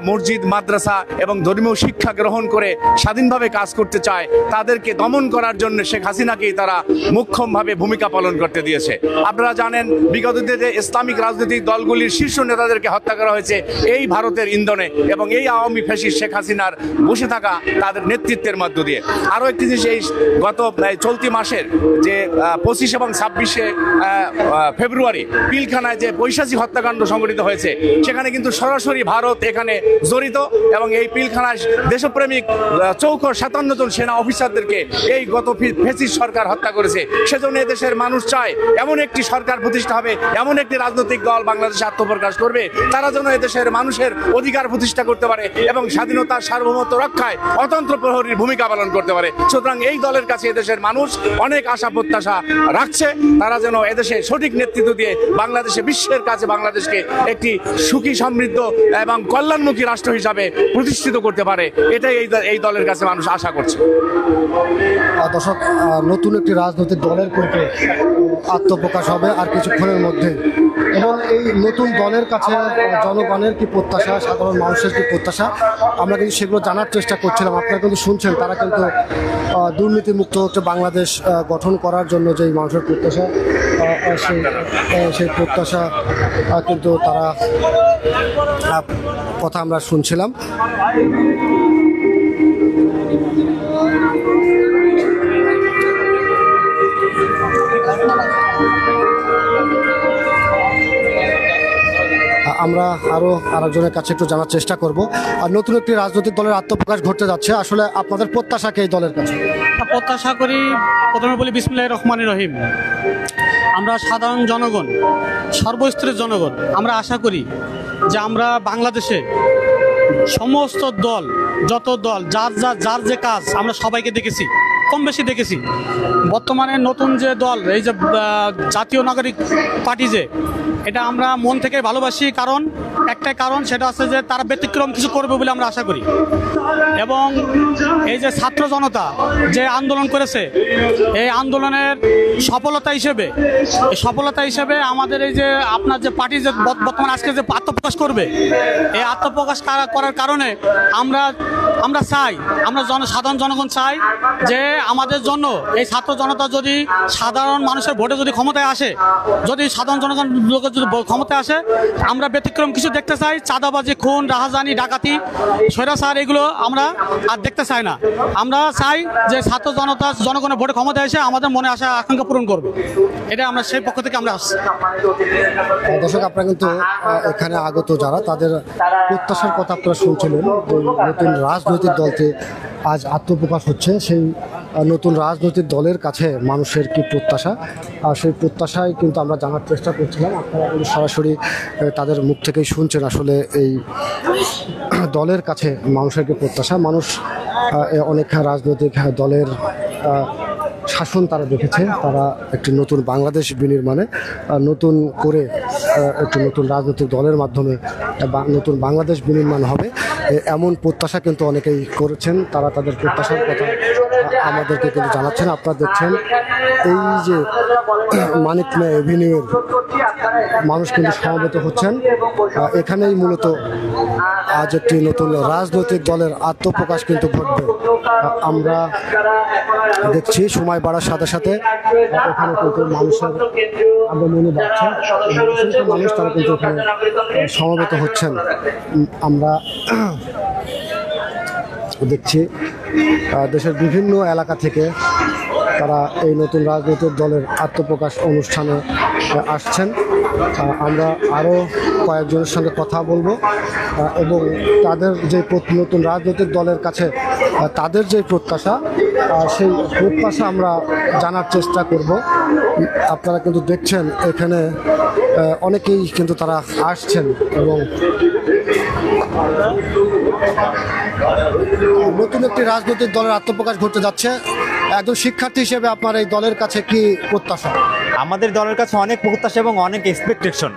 T: মসজিদ, মাদ্রাসা এবং ধর্মীয় শিক্ষা গ্রহণ করে স্বাধীনভাবে কাজ করতে চায় তাদেরকে দমন করার জন্য শেখ হাসিনাকেই তারা মোক্ষমভাবে ভূমিকা পালন করতে দিয়েছে। আপনারা জানেন বিগত দিনে ইসলামিক রাজনৈতিক দলগুলির শীর্ষ নেতাদেরকে হত্যা করা হয়েছে এই ভারতের ইন্ধনে এবং এই আওয়ামী ফ্যাসিস্ট শেখ হাসিনার বসে থাকা তাদের নেতৃত্বের মধ্য দিয়ে। আরও একটি জিনিস, এই গত চলতি মাসের যে 25 এবং 26 ফেব্রুয়ারি পিলখানায় যে বৈশাখী হত্যাকাণ্ড সংঘটিত হয়েছে সেখানে কিন্তু সরাসরি ভারত এখানে জড়িত এবং এই পিলখানায় দেশপ্রেমিক 57 জন সেনা অফিসারদেরকে এই গত ফ্যাসিস্ট সরকার হত্যা করেছে। সেজন্য এদেশের মানুষ চায় এমন একটি সরকার প্রতিষ্ঠা হবে, এমন একটি রাজনৈতিক দল বাংলাদেশে আত্মপ্রকাশ করবে তারা যেন এদেশের মানুষের অধিকার প্রতিষ্ঠা করতে পারে এবং স্বাধীনতা, সার্বভৌমত্ব রক্ষায় অতন্ত্র প্রহরীর ভূমিকা পালন করতে পারে। সুতরাং এই দলের কাছে এদেশের মানুষ অনেক আশা প্রত্যাশা রাখছে, তারা যেন এদেশে সঠিক নেতৃত্ব দিয়ে বাংলাদেশে বিশ্বের কাছে বাংলাদেশকে একটি সুখী, সমৃদ্ধ এবং কল্যাণমুখী রাষ্ট্র হিসাবে প্রতিষ্ঠিত করতে পারে। এটাই এই দলের কাছে মানুষ আশা করছে।
A: দর্শক, নতুন একটি রাজনৈতিক দলের কিন্তু আত্মপ্রকাশ হবে আর কিছুক্ষণের মধ্যে এবং এই নতুন দলের কাছে জনগণের কি প্রত্যাশা, সাধারণ মানুষের কি প্রত্যাশা, আমরা কিন্তু সেগুলো জানার চেষ্টা করছিলাম। আপনারা কিন্তু শুনছেন তারা কিন্তু দুর্নীতিমুক্ত একটা বাংলাদেশ গঠন করার জন্য যেই মানুষের প্রত্যাশা, সেই প্রত্যাশা কিন্তু তারা কথা আমরা শুনছিলাম। আমরা আরও আরেকজনের কাছে একটু জানার চেষ্টা করব। আর নতুন একটি রাজনৈতিক দলের আত্মপ্রকাশ ঘটতে যাচ্ছে, আসলে আপনাদের প্রত্যাশা কি এই দলের কাছে?
N: প্রত্যাশা করি, প্রথমে বলি বিসমিল্লাহির রহমানির রহিম। আমরা সাধারণ জনগণ, সর্বস্তরের জনগণ, আমরা আশা করি যে আমরা বাংলাদেশে সমস্ত দল, যত দল, যার যে কাজ আমরা সবাইকে দেখেছি, কম বেশি দেখেছি। বর্তমানে নতুন যে দল, এই যে জাতীয় নাগরিক পার্টি, যে এটা আমরা মন থেকে ভালোবাসি, কারণ একটাই কারণ, সেটা হচ্ছে যে তারা ব্যতিক্রম কিছু করবে বলে আমরা আশা করি। এবং এই যে ছাত্র জনতা যে আন্দোলন করেছে, এই আন্দোলনের সফলতা হিসেবে আমাদের এই যে আপনার যে পার্টি যে বর্তমানে আজকে যে আত্মপ্রকাশ করবে, এই আত্মপ্রকাশ করার কারণে আমরা চাই, আমরা সাধারণ জনগণ চাই যে আমাদের জন্য এই ছাত্র জনতা যদি সাধারণ মানুষের ভোটে যদি ক্ষমতায় আসে, যদি সাধারণ জনগণ লোকের যদি ক্ষমতায় আসে, আমরা ব্যতিক্রম কিছু দেখতে চাই। চাঁদাবাজি, খুন, রাহাজানি, ডাকাতি, স্বৈরাচার, এগুলো আমরা আর দেখতে চাই না। আমরা চাই যে ছাত্র জনতা জনগণের ভোটে ক্ষমতায় এসে আমাদের মনে আশা আকাঙ্ক্ষা পূরণ করবে। এটা আমরা সেই পক্ষ থেকে আমরা আসছি।
A: দর্শক, আপনারা কিন্তু এখানে আগত যারা, তাদের প্রত্যাশার কথা আপনারা শুনছিলেন। নতুন রাজনৈতিক দলকে আজ আত্মপ্রকাশ হচ্ছে, সেই নতুন রাজনৈতিক দলের কাছে মানুষের কি প্রত্যাশা, আর সেই প্রত্যাশায় কিন্তু আমরা জানার চেষ্টা করছিলাম। আপনারা কিন্তু সরাসরি তাদের মুখ থেকেই শুনছেন আসলে এই দলের কাছে মানুষের কি প্রত্যাশা। মানুষ অনেক রাজনৈতিক দলের শাসন তারা দেখেছে, তারা একটি নতুন বাংলাদেশ বিনির্মাণে নতুন করে একটি নতুন রাজনৈতিক দলের মাধ্যমে নতুন বাংলাদেশ বিনির্মাণ হবে এমন প্রত্যাশা কিন্তু অনেকেই করেছেন। তারা তাদের প্রত্যাশার কথা আমাদেরকে কিন্তু জানাচ্ছেন। আপনারা দেখছেন এই যে মানিক মিয়া এভিনিউয়ের মানুষ কিন্তু সমবেত হচ্ছেন। এখানেই মূলত আজ একটি নতুন রাজনৈতিক দলের আত্মপ্রকাশ কিন্তু ঘটবে। আমরা দেখছি সময় বাড়ার সাথে সাথে এখানে কিন্তু মানুষের আগমনী বাড়ছে, মানুষ তারা কিন্তু এখানে সমবেত হচ্ছেন। আমরা দেখছি দেশের বিভিন্ন এলাকা থেকে তারা এই নতুন রাজনৈতিক দলের আত্মপ্রকাশ অনুষ্ঠানে আসছেন। আমরা আরও কয়েকজনের সঙ্গে কথা বলবো এবং তাদের যে নতুন রাজনৈতিক দলের কাছে তাদের যে প্রত্যাশা, সেই প্রত্যাশা আমরা জানার চেষ্টা করব। আপনারা কিন্তু দেখছেন এখানে অনেকেই কিন্তু তারা আসছেন এবং নতুন একটি রাজনৈতিক দলের আত্মপ্রকাশ ঘটতে যাচ্ছে। একজন শিক্ষার্থী হিসেবে আপনার এই দলের কাছে কি প্রত্যাশা?
U: আমাদের দলের কাছে অনেক প্রত্যাশা এবং অনেক এক্সপেকটেশন।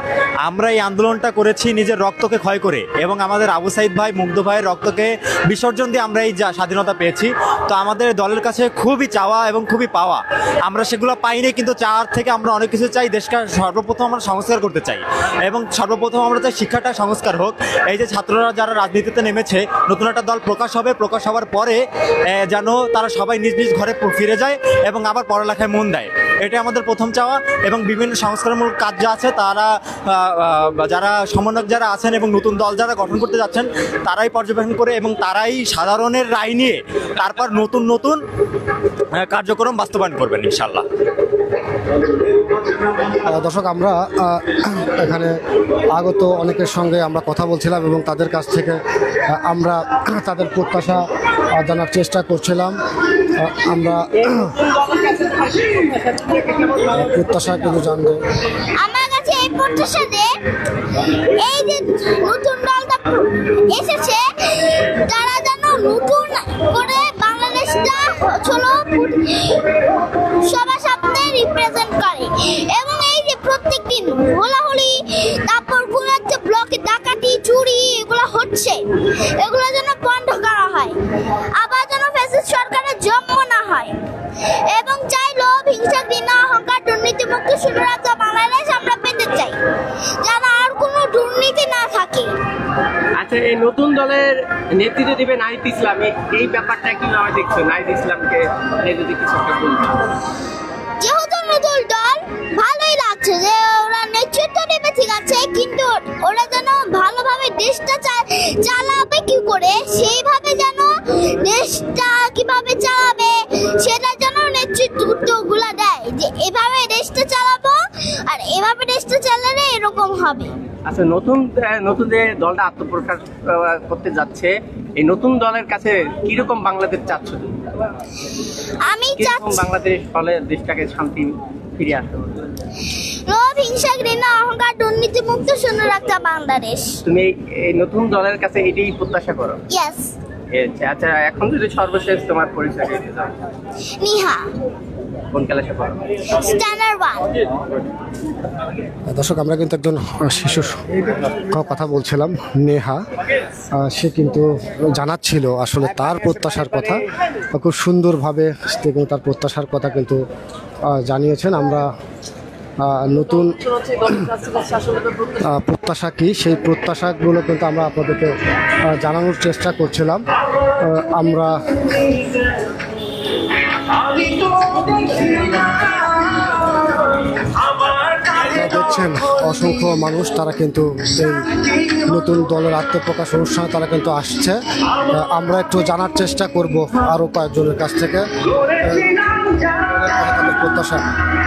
U: আমরা এই আন্দোলনটা করেছি নিজের রক্তকে ক্ষয় করে এবং আমাদের আবু সাইদ ভাই, মুগ্ধ ভাইয়ের রক্তকে বিসর্জন দিয়ে আমরা এই স্বাধীনতা পেয়েছি। তো আমাদের দলের কাছে খুবই চাওয়া এবং খুবই পাওয়া, আমরা সেগুলো পাইনি, কিন্তু চাওয়ার থেকে আমরা অনেক কিছু চাই। দেশকে সর্বপ্রথম আমরা সংস্কার করতে চাই এবং সর্বপ্রথম আমরা চাই শিক্ষাটা সংস্কার হোক। এই যে ছাত্ররা যারা রাজনীতিতে নেমেছে, নতুন একটা দল প্রকাশ হবে, প্রকাশ হওয়ার পরে যেন তারা সবাই নিজ নিজ ঘরে ফিরে যায় এবং আবার পড়ালেখায় মন দেয়, এটাই আমাদের প্রথম চাওয়া। এবং বিভিন্ন সংস্কারমূলক কাজ যা আছে তারা যারা সমন্বয়ক যারা আছেন এবং নতুন দল যারা গঠন করতে যাচ্ছেন তারাই পর্যবেক্ষণ করে এবং তারাই সাধারণের রায় নিয়ে তারপর নতুন নতুন কার্যক্রম বাস্তবায়ন করবেন ইনশাল্লাহ।
A: দর্শক, আমরা এখানে আগত অনেকের সঙ্গে আমরা কথা বলছিলাম এবং তাদের কাছ থেকে আমরা তাদের প্রত্যাশা জানার চেষ্টা করছিলাম। আমরা প্রত্যাশা কিন্তু জানবো।
L: আমার কাছে এই প্রত্যাশা যে এই যে নতুন দলটা এসেছে তারা যেন নতুন করে বাংলাদেশটা সবার সামনে রিপ্রেজেন্ট করে এবং এই যে প্রত্যেকদিন হোলাহুলি, তারপর কোন একটা ব্লকে ডাকাতি, চুরি এগুলো হচ্ছে, এগুলো যেন বন্ধ করা হয়। আবার যেন ফ্যাসিস্ট সরকারের জন্ম না হয় এবং চাই লোভ, হিংসা, ঘৃণা, অহংকার, দুর্নীতিমুক্ত সুরাজ্য বাংলাদেশ আমরা পেতে চাই, যেন আর কোনো দুর্নীতি না থাকে।
V: আচ্ছা, এই নতুন দলের নেতৃত্ব দিবে নাহিদ ইসলাম, এই ব্যাপারটা কিভাবে দেখছো? নাহিদ ইসলামকে যদি কিছু একটা বলতে।
L: যেহেতু নতুন দল, ভালোই লাগছে যে ওরা নেতৃত্ব নেবে, ঠিক আছে, কিন্তু ওরা যেন ভালোভাবে দেশটা চালাবে কি করে, সেইভাবে যেন দেশটা কিভাবে চালাবে সেটা যেন নেতৃত্বগুলো দেয়, যে এভাবে দেশটা চালাবো আর এভাবে দেশটা চালালে এরকম হবে।
V: আচ্ছা, নতুন যে দলটা আত্মপ্রকাশ করতে যাচ্ছে, এই নতুন দলের কাছে কিরকম বাংলাদেশ চাচ্ছ?
L: আমি চাচ্ছি
V: বাংলাদেশ হলে দেশটাকে শান্তি ফিরে আসতে হবে।
L: লোভ, হিংসা, ঘৃণা, অহংকার, দুর্নীতি মুক্ত সুন্দর একটা বাংলাদেশ।
V: তুমি এই নতুন দলের কাছে এটাই প্রত্যাশা করো?
L: ইয়েস।
V: আচ্ছা, এখন যদি সর্বশেষ তোমার পরিচয় দিতে দাও।
L: নিহা।
V: কোন ক্লাসে পড়ো?
L: স্ট্যান্ডার্ড 1।
A: দর্শক, আমরা কিন্তু একজন শিশুর কথা বলছিলাম, নেহা। সে কিন্তু জানাচ্ছিল আসলে তার প্রত্যাশার কথা, খুব সুন্দরভাবে এবং তার প্রত্যাশার কথা কিন্তু জানিয়েছেন। আমরা নতুন প্রত্যাশা কি, সেই প্রত্যাশাগুলো কিন্তু আমরা আপনাদেরকে জানানোর চেষ্টা করছিলাম। আমরা দেখছেন অসংখ্য মানুষ, তারা কিন্তু এই নতুন দলের আত্মপ্রকাশ অনুষ্ঠানে তারা কিন্তু আসছে। আমরা একটু জানার চেষ্টা করব আরও কয়েকজনের কাছ থেকে প্রত্যাশা।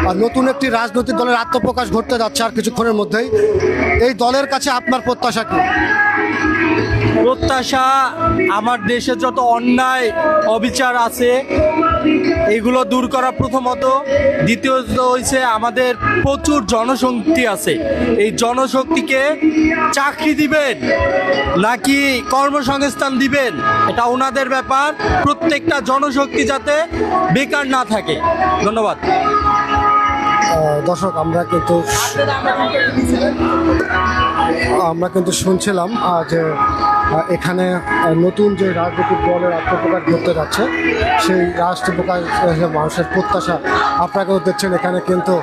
A: আর নতুন একটি রাজনৈতিক দলের আত্মপ্রকাশ ঘটতে যাচ্ছে আর কিছুক্ষণের মধ্যেই। এই দলের কাছে আপনার প্রত্যাশা কি?
U: প্রত্যাশা, আমার দেশে যত অন্যায় অবিচার আছে এগুলো দূর করা প্রথমত। দ্বিতীয়ত হয়েছে আমাদের প্রচুর জনশক্তি আছে, এই জনশক্তিকে চাকরি দিবেন নাকি কর্মসংস্থান দিবেন এটা ওনাদের ব্যাপার। প্রত্যেকটা জনশক্তি যাতে বেকার না থাকে। ধন্যবাদ।
A: দর্শক আমরা কিন্তু শুনছিলাম যে এখানে নতুন যে রাজনৈতিক দলের আত্মপ্রকাশ ঘটতে যাচ্ছে সেই রাষ্ট্রপ্রকাশ মানুষের প্রত্যাশা আপনারা কিন্তু দেখছেন এখানে কিন্তু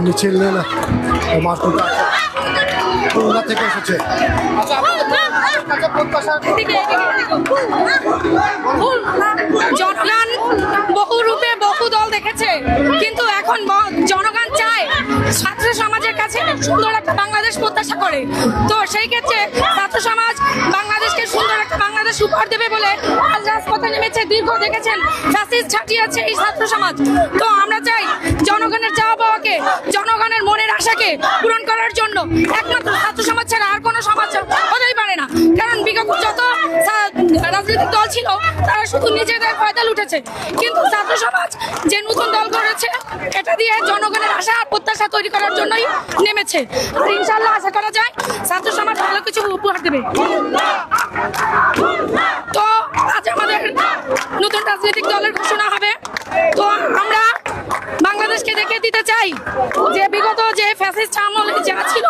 A: মিছিল নিয়ে খুলনা থেকে এসেছে।
H: জনগণ বহু রূপে বহু দল দেখেছে, কিন্তু এখন জনগণ চায় ছাত্র সমাজের কাছে সুন্দর একটা বাংলাদেশ প্রত্যাশা করে। তো সেই ক্ষেত্রে ছাত্র সমাজ বাংলাদেশকে সুন্দর একটা বাংলাদেশ উপহার দেবে বলে আজ রাজপথে নেমেছে। দীর্ঘ দেখেছেন ফ্যাসিস্ট ছাটিয়েছে এই ছাত্র সমাজ। তো আমরা চাই জনগণের চাওয়া পাওয়াকে, জনগণের মনের আশাকে পূরণ করার জন্য একমাত্র ছাত্র সমাজ ছাড়া আর কোনো সমাজ হতেই পারে না। কারণ বিগত যত রাজনৈতিক দল ছিল তারা শুধু নিজেদের ফায়দা লুটেছে, কিন্তু ছাত্র সমাজ যে নতুন দল করেছে এটা দিয়ে জনগণের আশা আর প্রত্যাশা তৈরি করার জন্যই নেমেছে। আর ইনশাআল্লাহ আশা করা যায় ছাত্র সমাজ ভালো কিছু উপহার দেবে। তো আজ আমাদের নতুন রাজনৈতিক দলের ঘোষণা হবে। তো আমরা বাংলাদেশকে দেখে দিতে চাই যে বিগত যে ফ্যাসিস্ট আমল যা ছিল,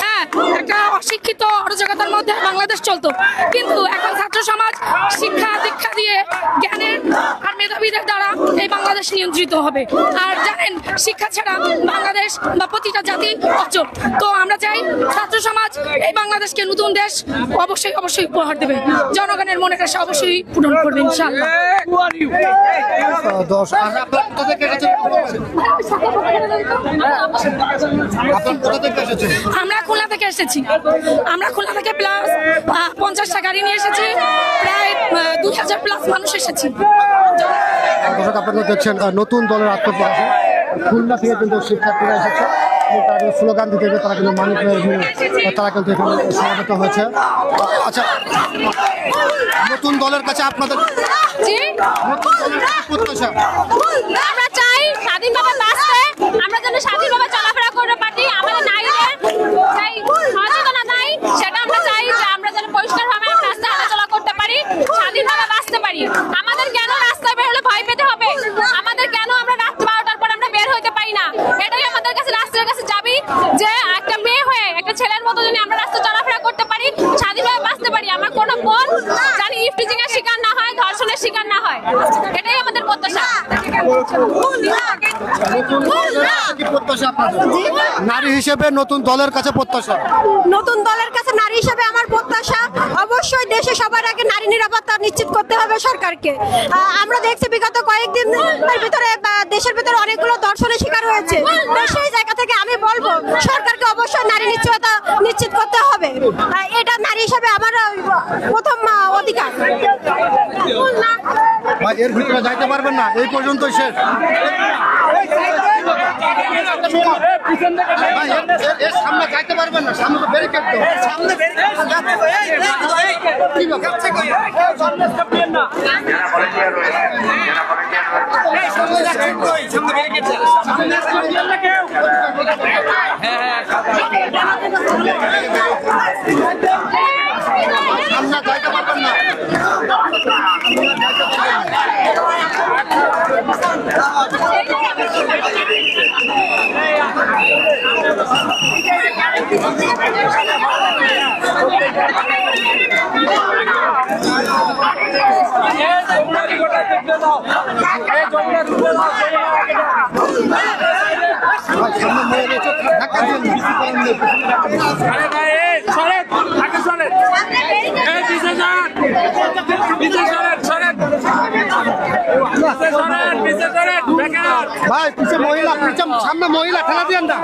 H: হ্যাঁ একটা অশিক্ষিত অরাজকতার মধ্যে বাংলাদেশ চলতো, কিন্তু এখন ছাত্র সমাজ শিক্ষা দীক্ষা দিয়ে জ্ঞানের আর মেধাবীদের দ্বারা এই বাংলাদেশ নিয়ন্ত্রিত হবে। আর জানেন শিক্ষা ছাড়া বাংলাদেশ বা প্রতিটা জাতি অচল। তো আমরা চাই ছাত্র সমাজ এই বাংলাদেশকে নতুন দেশ অবশ্যই অবশ্যই উপহার দেবে, জনগণের মনের আশা অবশ্যই পূরণ করবে ইনশাআল্লাহ। আমরা খুলনা থেকে এসেছি, আমরা খুলনা থেকে প্লাস 50টা গাড়ি নিয়ে এসেছি, প্রায় 2000 প্লাস মানুষ এসেছি।
A: দর্শক আপনারা দেখছেন নতুন দলের আত্মপ্রকাশ খুলনা থেকে কিন্তু শিক্ষার্থীরা এসেছে, তাদের স্লোগান দিতে তারা কিন্তু মানুষের তারা কিন্তু এখানে সমবেত হয়েছে। আচ্ছা, নতুন দলের কাছে আপনাদের প্রত্যাশা?
L: আমরা চাই স্বাধীনভাবে বাঁচতে, আমরা যেন স্বাধীনভাবে চলাফেরা করতে পারি। আমাদের নারীদের চাই সচেতনতা নাই, সেটা আমরা চাই যে আমরা যেন পরিষ্কারভাবে রাস্তায় হাঁটাচলা করতে পারি, স্বাধীনভাবে বাঁচতে পারি। আমাদের কেন রাস্তায় বের হলে ভয় পেতে হবে? আমাদের কেন আমরা রাত 12টার পর আমরা বের হইতে পারি না? এটাই আমাদের কাছে রাস্তার কাছে যাবি যে একটা মেয়ে হয়ে একটা ছেলের মতো যদি আমরা রাস্তায় চলাফেরা করতে পারি, স্বাধীনভাবে বাঁচতে পারি, আমার কোনো বোন জানি ইফটিজিং এর শিকার না হয়, ধর্ষণের শিকার না হয়, এটাই আমাদের প্রত্যাশা।
A: নারী হিসেবে নতুন দলের কাছে প্রত্যাশা?
B: নতুন দলের কাছে নারী হিসেবে আমার প্রত্যাশা অবশ্যই দেশে সবার আগে নারী নিরাপত্তা নিশ্চিত করতে হবে সরকারকে। আমরা দেখছি বিগত কয়েকদিন ভিতরে দেশের ভিতরে অনেকগুলো ধর্ষণের শিকার হয়েছে। সেই জায়গা থেকে আমি বলবো সরকারকে অবশ্যই নারী নিশ্চয়তা নিশ্চিত করতে হবে। এটা নারী হিসেবে আমার প্রথম অধিকার।
A: এর ভিতরে যাইতে পারবেন না, এই পর্যন্তই শেষ। সামনে যাইতে পারবেন না, সামনে তো ব্যারিকেড তো, সামনে যাইতে পারবেন না। ভাই পিছে মহিলা, সামনে মহিলা ঠেলা দিয়ে না,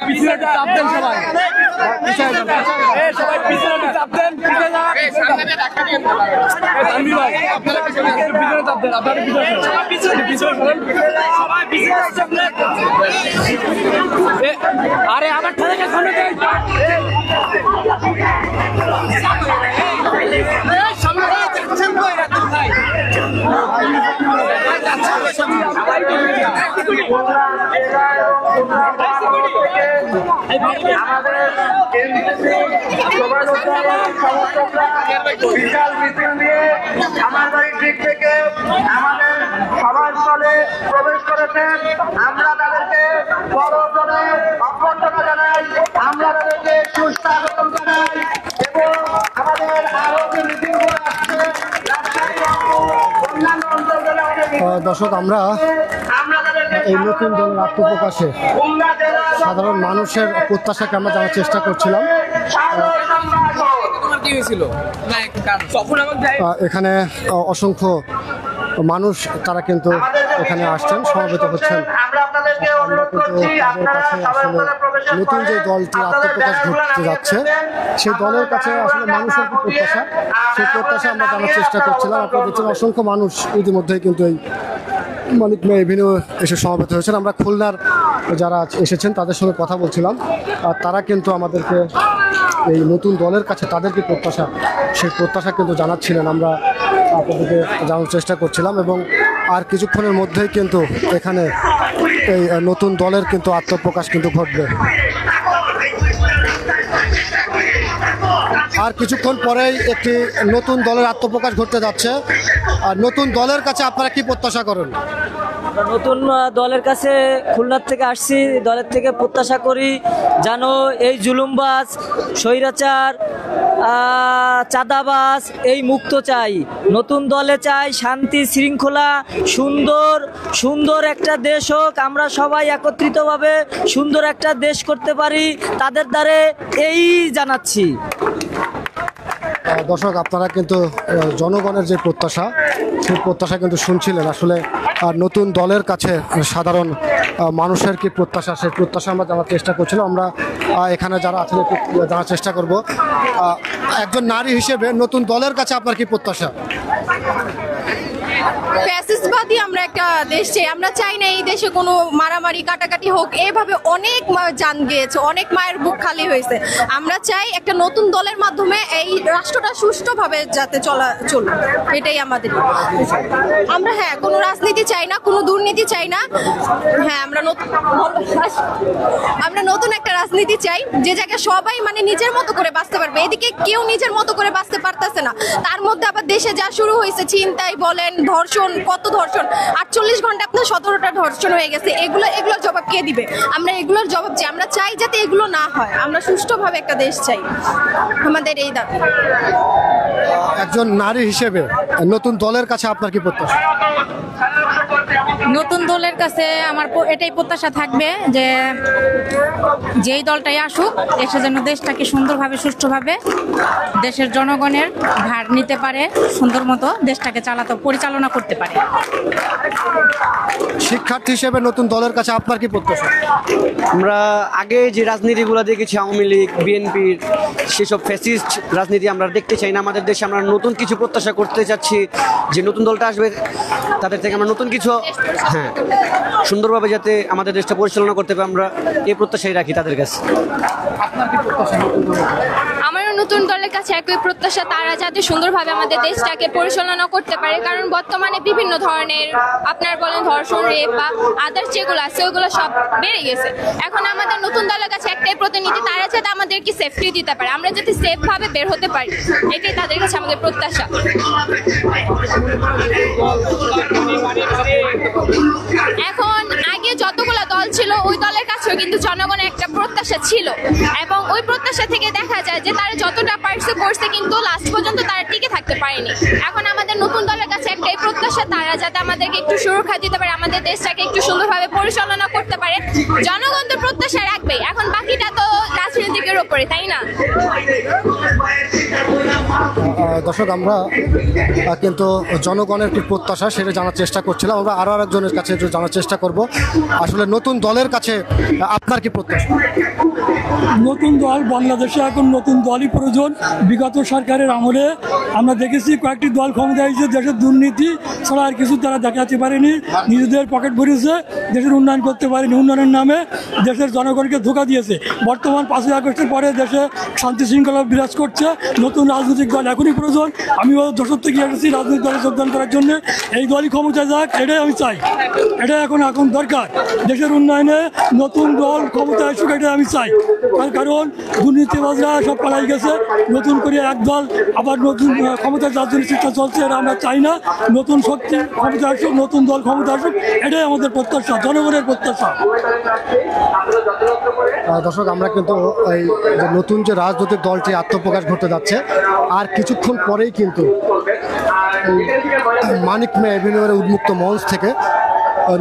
A: পিছনে চাপ দেন সবাই,
C: আরে আমার ঠেলে সামনে
P: বিশাল মিছিল নিয়ে আমার বাড়ির দিক থেকে আমাদের সবাই দলে প্রবেশ করেছেন, আমরা তাদেরকে বড় করে অভ্যর্থনা জানাই, আমরা তাদেরকে সুস্বাগতম জানাই। এবং আমাদের আরো যে মিটিংগুলো আসছে রাজশাহী অন্যান্য অঞ্চলগুলো
A: দর্শক, আমরা এই নতুন দলের আত্মপ্রকাশে সাধারণ মানুষের প্রত্যাশাকে আমরা জানার চেষ্টা করছিলাম। এখানে অসংখ্য মানুষ তারা কিন্তু এখানে আসছেন, সমবেত হচ্ছেন। আমরা কিন্তু তাদের কাছে আসলে নতুন যে দলটির আত্মপ্রকাশ ঘটতে যাচ্ছে সেই দলের কাছে আসলে মানুষের কি প্রত্যাশা, সেই প্রত্যাশা আমরা জানার চেষ্টা করছিলাম। আপনারা দেখছেন অসংখ্য মানুষ ইতিমধ্যেই কিন্তু এই মানিক মে এভিনিউ এসে সমবেত হয়েছেন। আমরা খুলনার যারা এসেছেন তাদের সঙ্গে কথা বলছিলাম, আর তারা কিন্তু আমাদেরকে এই নতুন দলের কাছে তাদের কি প্রত্যাশা সেই প্রত্যাশা কিন্তু জানাচ্ছিলেন। আমরা আপনাদেরকে জানার চেষ্টা করছিলাম এবং আর কিছুক্ষণের মধ্যেই কিন্তু এখানে এই নতুন দলের কিন্তু আত্মপ্রকাশ কিন্তু ঘটবে। আর কিছুক্ষণ পরেই একটি নতুন দলের আত্মপ্রকাশ ঘটতে যাচ্ছে। আর নতুন দলের কাছে আপনারা কি প্রত্যাশা করেন?
C: নতুন দলের কাছে খুলনার থেকে আসছি, দলের থেকে প্রত্যাশা করি যেন এই জুলুমবাজ, স্বৈরাচার, চাঁদাবাজ এই মুক্ত চাই। নতুন দলে চাই শান্তি শৃঙ্খলা, সুন্দর একটা দেশ হোক, আমরা সবাই একত্রিতভাবে সুন্দর একটা দেশ করতে পারি, তাদের দ্বারে এই জানাচ্ছি।
A: দর্শক, আপনারা কিন্তু জনগণের যে প্রত্যাশা সেই প্রত্যাশা কিন্তু শুনছিলেন। আসলে নতুন দলের কাছে সাধারণ মানুষের কি প্রত্যাশা সেই প্রত্যাশা আমরা জানার চেষ্টা করছিলাম। আমরা এখানে যারা আছেন একটু জানার চেষ্টা করব। একজন নারী হিসেবে নতুন দলের কাছে আপনার কি প্রত্যাশা?
B: ফ্যাসিস্টবাদী আমরা একটা দেশ চাই, আমরা চাই না এই দেশে কোনো মারামারি কাটাকাটি হোক। এভাবে অনেক জান গিয়েছে, অনেক মায়ের বুক খালি হয়েছে। আমরা চাই একটা নতুন দলের মাধ্যমে এই রাষ্ট্রটা সুষ্ঠুভাবে যাতে চলুক, এটাই আমাদের। আমরা কোনো রাজনীতি চাই না, কোনো দুর্নীতি চাই না। আমরা নতুন একটা রাজনীতি চাই যে জায়গায় সবাই মানে নিজের মতো করে বাঁচতে পারবে। এদিকে কেউ নিজের মতো করে বাঁচতে পারতেছে না, তার মধ্যে আবার দেশে যা শুরু হয়েছে, ছিনতাই বলেন, ধর্ষণ, কত ধর্ষণ, 48 ঘন্টা আপনার 17টা ধর্ষণ হয়ে গেছে। এগুলোর জবাব কে দিবে? আমরা এগুলোর জবাব চাই। আমরা চাই যাতে এগুলো না হয়, আমরা সুষ্ঠুভাবে একটা দেশ চাই, আমাদের এই দাবি।
A: একজন নারী হিসেবে নতুন দলের কাছে আপনার কি প্রত্যাশা?
D: নতুন দলের কাছে আমার এটাই প্রত্যাশা থাকবে যে যেই দলটাই আসুক এসে যেন দেশটাকে সুন্দরভাবে সুষ্ঠুভাবে দেশের জনগণের ভার নিতে পারে, সুন্দর মতো দেশটাকে পরিচালনা করতে পারে।
A: শিক্ষার্থী হিসেবে নতুন দলের কাছে আপনার কি প্রত্যাশা?
W: আমরা আগে যে রাজনীতিগুলো দেখেছি, আওয়ামী লীগ, বিএনপির, সেসব ফ্যাসিস্ট রাজনীতি আমরা দেখতে চাই না আমাদের দেশে। আমরা নতুন কিছু প্রত্যাশা করতে চাচ্ছি, যে নতুন দলটা আসবে তাদের থেকে আমরা নতুন কিছু সুন্দরভাবে যাতে আমাদের দেশটা পরিচালনা করতে পারে, আমরা এই প্রত্যাশাই রাখি তাদের কাছে।
H: আমারও নতুন দলের কাছে একই প্রত্যাশা, তারা যাতে সুন্দরভাবে আমাদের দেশটাকে পরিচালনা করতে পারে। কারণ বর্তমানে বিভিন্ন ধরনের আপনার বলেন ধর্ষণ, রেপ বা আদার্স যেগুলো আছে ওগুলো সব বেড়ে গেছে। এখন আমাদের নতুন দলের কাছে একটাই প্রতিনিধি, তারা যাতে আমাদেরকে সেফটি দিতে পারে, আমরা যাতে সেফভাবে বের হতে পারি, এটাই তাদের কাছে আমাদের প্রত্যাশা। এখন আগে যতগুলো দল ছিল ওই দলের কাছেও কিন্তু জনগণের একটা প্রত্যাশা ছিল, এবং ওই প্রত্যাশা থেকে দেখা যায় যে তারা যতটা পারছে করছে, কিন্তু লাস্ট পর্যন্ত তারা টিকে থাকতে পারেনি। এখন আমাদের নতুন দলের কাছে একটাই প্রত্যাশা, তারা যাতে আমাদেরকে একটু সুরক্ষা দিতে পারে, আমাদের দেশটাকে একটু সুন্দরভাবে পরিচালনা করতে পারে। জনগণ তো প্রত্যাশা রাখবেই, এখন বাকিটা তো রাজনীতিকের ওপরে, তাই না?
A: দর্শক, আমরা কিন্তু জনগণের কি প্রত্যাশা সেটা জানার চেষ্টা করছিলাম। আমরা আরও আরেকজনের কাছে জানার চেষ্টা করব, আসলে নতুন দলের কাছে আপনার কি প্রত্যাশা?
X: নতুন দল, বাংলাদেশে এখন নতুন দলই প্রয়োজন। বিগত সরকারের আমলে আমরা দেখেছি কয়েকটি দল ক্ষমতা এসেছে, দেশের দুর্নীতি ছাড়া আর কিছু তারা দেখাতে পারেনি, নিজেদের পকেট ভরেছে, দেশের উন্নয়ন করতে পারেনি, উন্নয়নের নামে দেশের জনগণকে ধোঁকা দিয়েছে। বর্তমান 5ই আগস্ট বছর পরে দেশে শান্তি শৃঙ্খলা বিরাজ করছে। নতুন রাজনৈতিক দল এখনই প্রয়োজন। আমিও যশোর থেকে এসেছি রাজনৈতিক দলে যোগদান করার জন্য। এই দলই ক্ষমতায় যাক, এটাই আমি চাই, এটাই এখন দরকার। দেশের উন্নয়নে নতুন দল ক্ষমতায় আসুক, এটাই আমি চাই। তার কারণ দুর্নীতিবাজরা সব পালাই গেছে, নতুন করে এক দল আবার নতুন ক্ষমতায় যার জন্য চেষ্টা চলছে, এটা আমরা চাই না। নতুন শক্তি ক্ষমতা আসুক, নতুন দল ক্ষমতা আসুক, এটাই আমাদের প্রত্যাশা, জনগণের প্রত্যাশা।
A: দর্শক, আমরা কিন্তু এই যে নতুন যে রাজনৈতিক দলটি আত্মপ্রকাশ ঘটতে যাচ্ছে, আর কিছুক্ষণ পরেই কিন্তু মানিক মে এভিনিউয়ের উন্মুক্ত মঞ্চ থেকে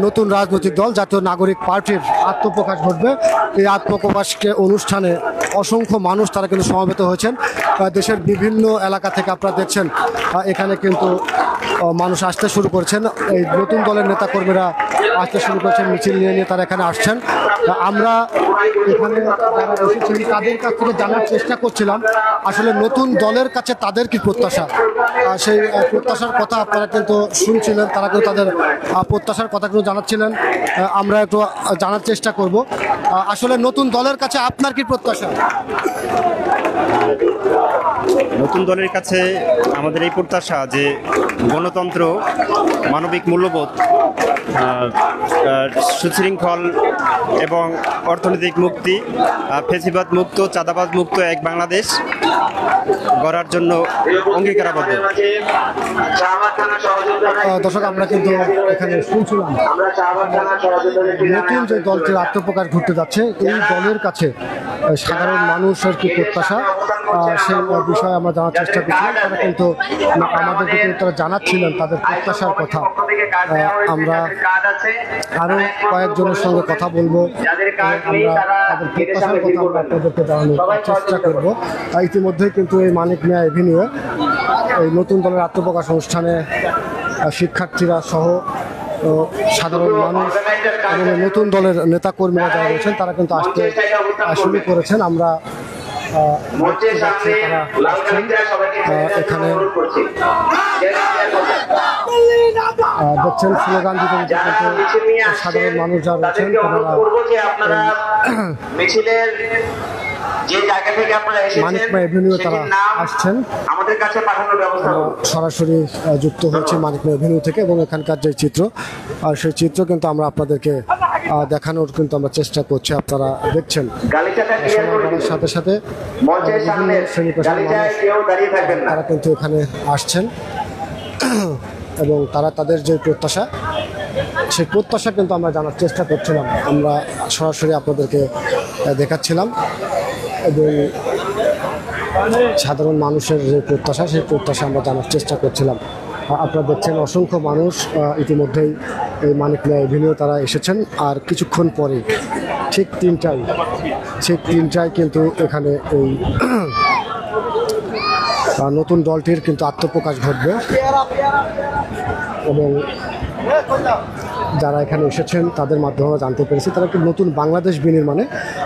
A: নতুন রাজনৈতিক দল জাতীয় নাগরিক পার্টির আত্মপ্রকাশ ঘটবে। এই আত্মপ্রকাশকে অনুষ্ঠানে অসংখ্য মানুষ তারা কিন্তু সমবেত হয়েছেন দেশের বিভিন্ন এলাকা থেকে। আপনারা দেখছেন এখানে কিন্তু মানুষ আসতে শুরু করছেন, এই নতুন দলের নেতাকর্মীরা আসতে শুরু করেছেন, মিছিল নিয়ে তারা এখানে আসছেন। আমরা এখানে যারা এসেছেন তাদের কাছ থেকে জানার চেষ্টা করছিলাম আসলে নতুন দলের কাছে তাদের কি প্রত্যাশা, সেই প্রত্যাশার কথা আপনারা কিন্তু শুনছিলেন। তারা কিন্তু তাদের প্রত্যাশার কথা কিন্তু জানাচ্ছিলেন। আমরা একটু জানার চেষ্টা করব আসলে নতুন দলের কাছে আপনার কি প্রত্যাশা।
E: নতুন দলের কাছে আমাদের এই প্রত্যাশা যে গণতন্ত্র, মানবিক মূল্যবোধ, সুশৃঙ্খল এবং অর্থনৈতিক মুক্তি, ফেসিবাদ মুক্ত, চাঁদাবাদ মুক্ত এক বাংলাদেশ গড়ার জন্য অঙ্গীকারাবদ্ধ।
A: দর্শক, আমরা কিন্তু এখানে শুনছিলাম নতুন যে দলটির আত্মপ্রকাশ ঘটতে যাচ্ছে, এই দলের কাছে সাধারণ মানুষের কি প্রত্যাশা সেই বিষয়ে আমরা জানার চেষ্টা করছিলাম। তারা কিন্তু আমাদেরকে কিন্তু তারা জানাচ্ছিলেন তাদের প্রত্যাশার কথা। আমরা আরও কয়েকজনের সঙ্গে কথা বলবো, আমরা তাদের প্রত্যাশার কথা আমরা আপনাদেরকে জানানোর চেষ্টা করব। ইতিমধ্যেই কিন্তু এই মানিক মিয়া এভিনিউয়ে এই নতুন দলের আত্মপ্রকাশ অনুষ্ঠানে শিক্ষার্থীরা সহ সাধারণ মানুষ এবং নতুন দলের নেতাকর্মীরা যারা রয়েছেন তারা কিন্তু আসতে শুরু করেছেন। আমরা এখানে দেখছেন স্লোগান দিতে সাধারণ মানুষ যারা রয়েছেন তারা মানিক মে এভিনিউ তারা আসছেন।
P: আমাদের কাছে পাঠানোর ব্যবস্থা
A: সরাসরি যুক্ত হয়েছে মানিক মে এভিনিউ থেকে এবং এখানকার যে চিত্র আর সেই চিত্র কিন্তু আমরা আপনাদেরকে দেখানোর কিন্তু আমরা চেষ্টা করছি। আপনারা দেখছেন সাথে সাথে বিভিন্ন শ্রেণী পেশার মানুষ তারা কিন্তু এখানে আসছেন এবং তারা তাদের যে প্রত্যাশা সেই প্রত্যাশা কিন্তু আমরা জানার চেষ্টা করছিলাম। আমরা সরাসরি আপনাদেরকে দেখাচ্ছিলাম এবং সাধারণ মানুষের যে প্রত্যাশা সেই প্রত্যাশা আমরা জানার চেষ্টা করছিলাম। আপনারা দেখছেন অসংখ্য মানুষ ইতিমধ্যেই এই মানিক মিয়া এভিনিউ তারা এসেছেন। আর কিছুক্ষণ পরে ঠিক তিনটায় কিন্তু এখানে এই নতুন দলটির কিন্তু আত্মপ্রকাশ ঘটবে এবং যারা এখানে এসেছেন তাদের মাধ্যমে আমরা জানতে পেরেছি তারা একটি নতুন বাংলাদেশ বিনির্মাণে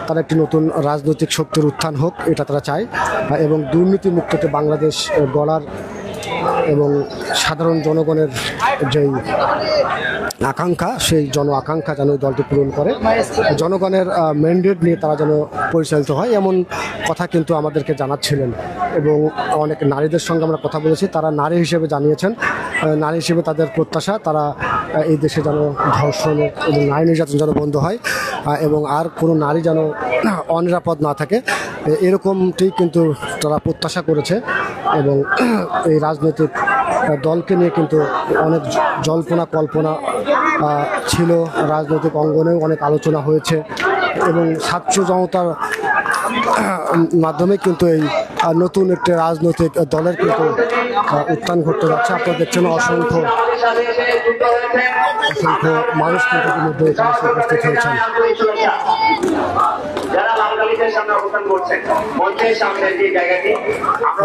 A: তারা একটি নতুন রাজনৈতিক শক্তির উত্থান হোক এটা তারা চায় এবং দুর্নীতিমুক্ত বাংলাদেশ গড়ার এবং সাধারণ জনগণের যেই আকাঙ্ক্ষা সেই জন আকাঙ্ক্ষা যেন দলটি পূরণ করে, জনগণের ম্যান্ডেট নিয়ে তারা যেন পরিচালিত হয় এমন কথা কিন্তু আমাদেরকে জানাচ্ছিলেন। এবং অনেক নারীদের সঙ্গে আমরা কথা বলেছি, তারা নারী হিসেবে জানিয়েছেন নারী হিসেবে তাদের প্রত্যাশা তারা এই দেশে যেন ধর্ষণ এবং নারী নির্যাতন যেন বন্ধ হয় এবং আর কোনো নারী যেন অনিরাপদ না থাকে এরকমটি কিন্তু তারা প্রত্যাশা করেছে। এবং এই রাজনৈতিক দলকে নিয়ে কিন্তু অনেক জল্পনা কল্পনা ছিল, রাজনৈতিক অঙ্গনেও অনেক আলোচনা হয়েছে এবং ছাত্র জনতার মাধ্যমে কিন্তু এই নতুন একটি রাজনৈতিক দলের কিন্তু উত্থান ঘটতে যাচ্ছে। আপনারা দেখছেন অসংখ্য মানুষ কিন্তু ইতিমধ্যে এখানে উপস্থিত হয়েছেন।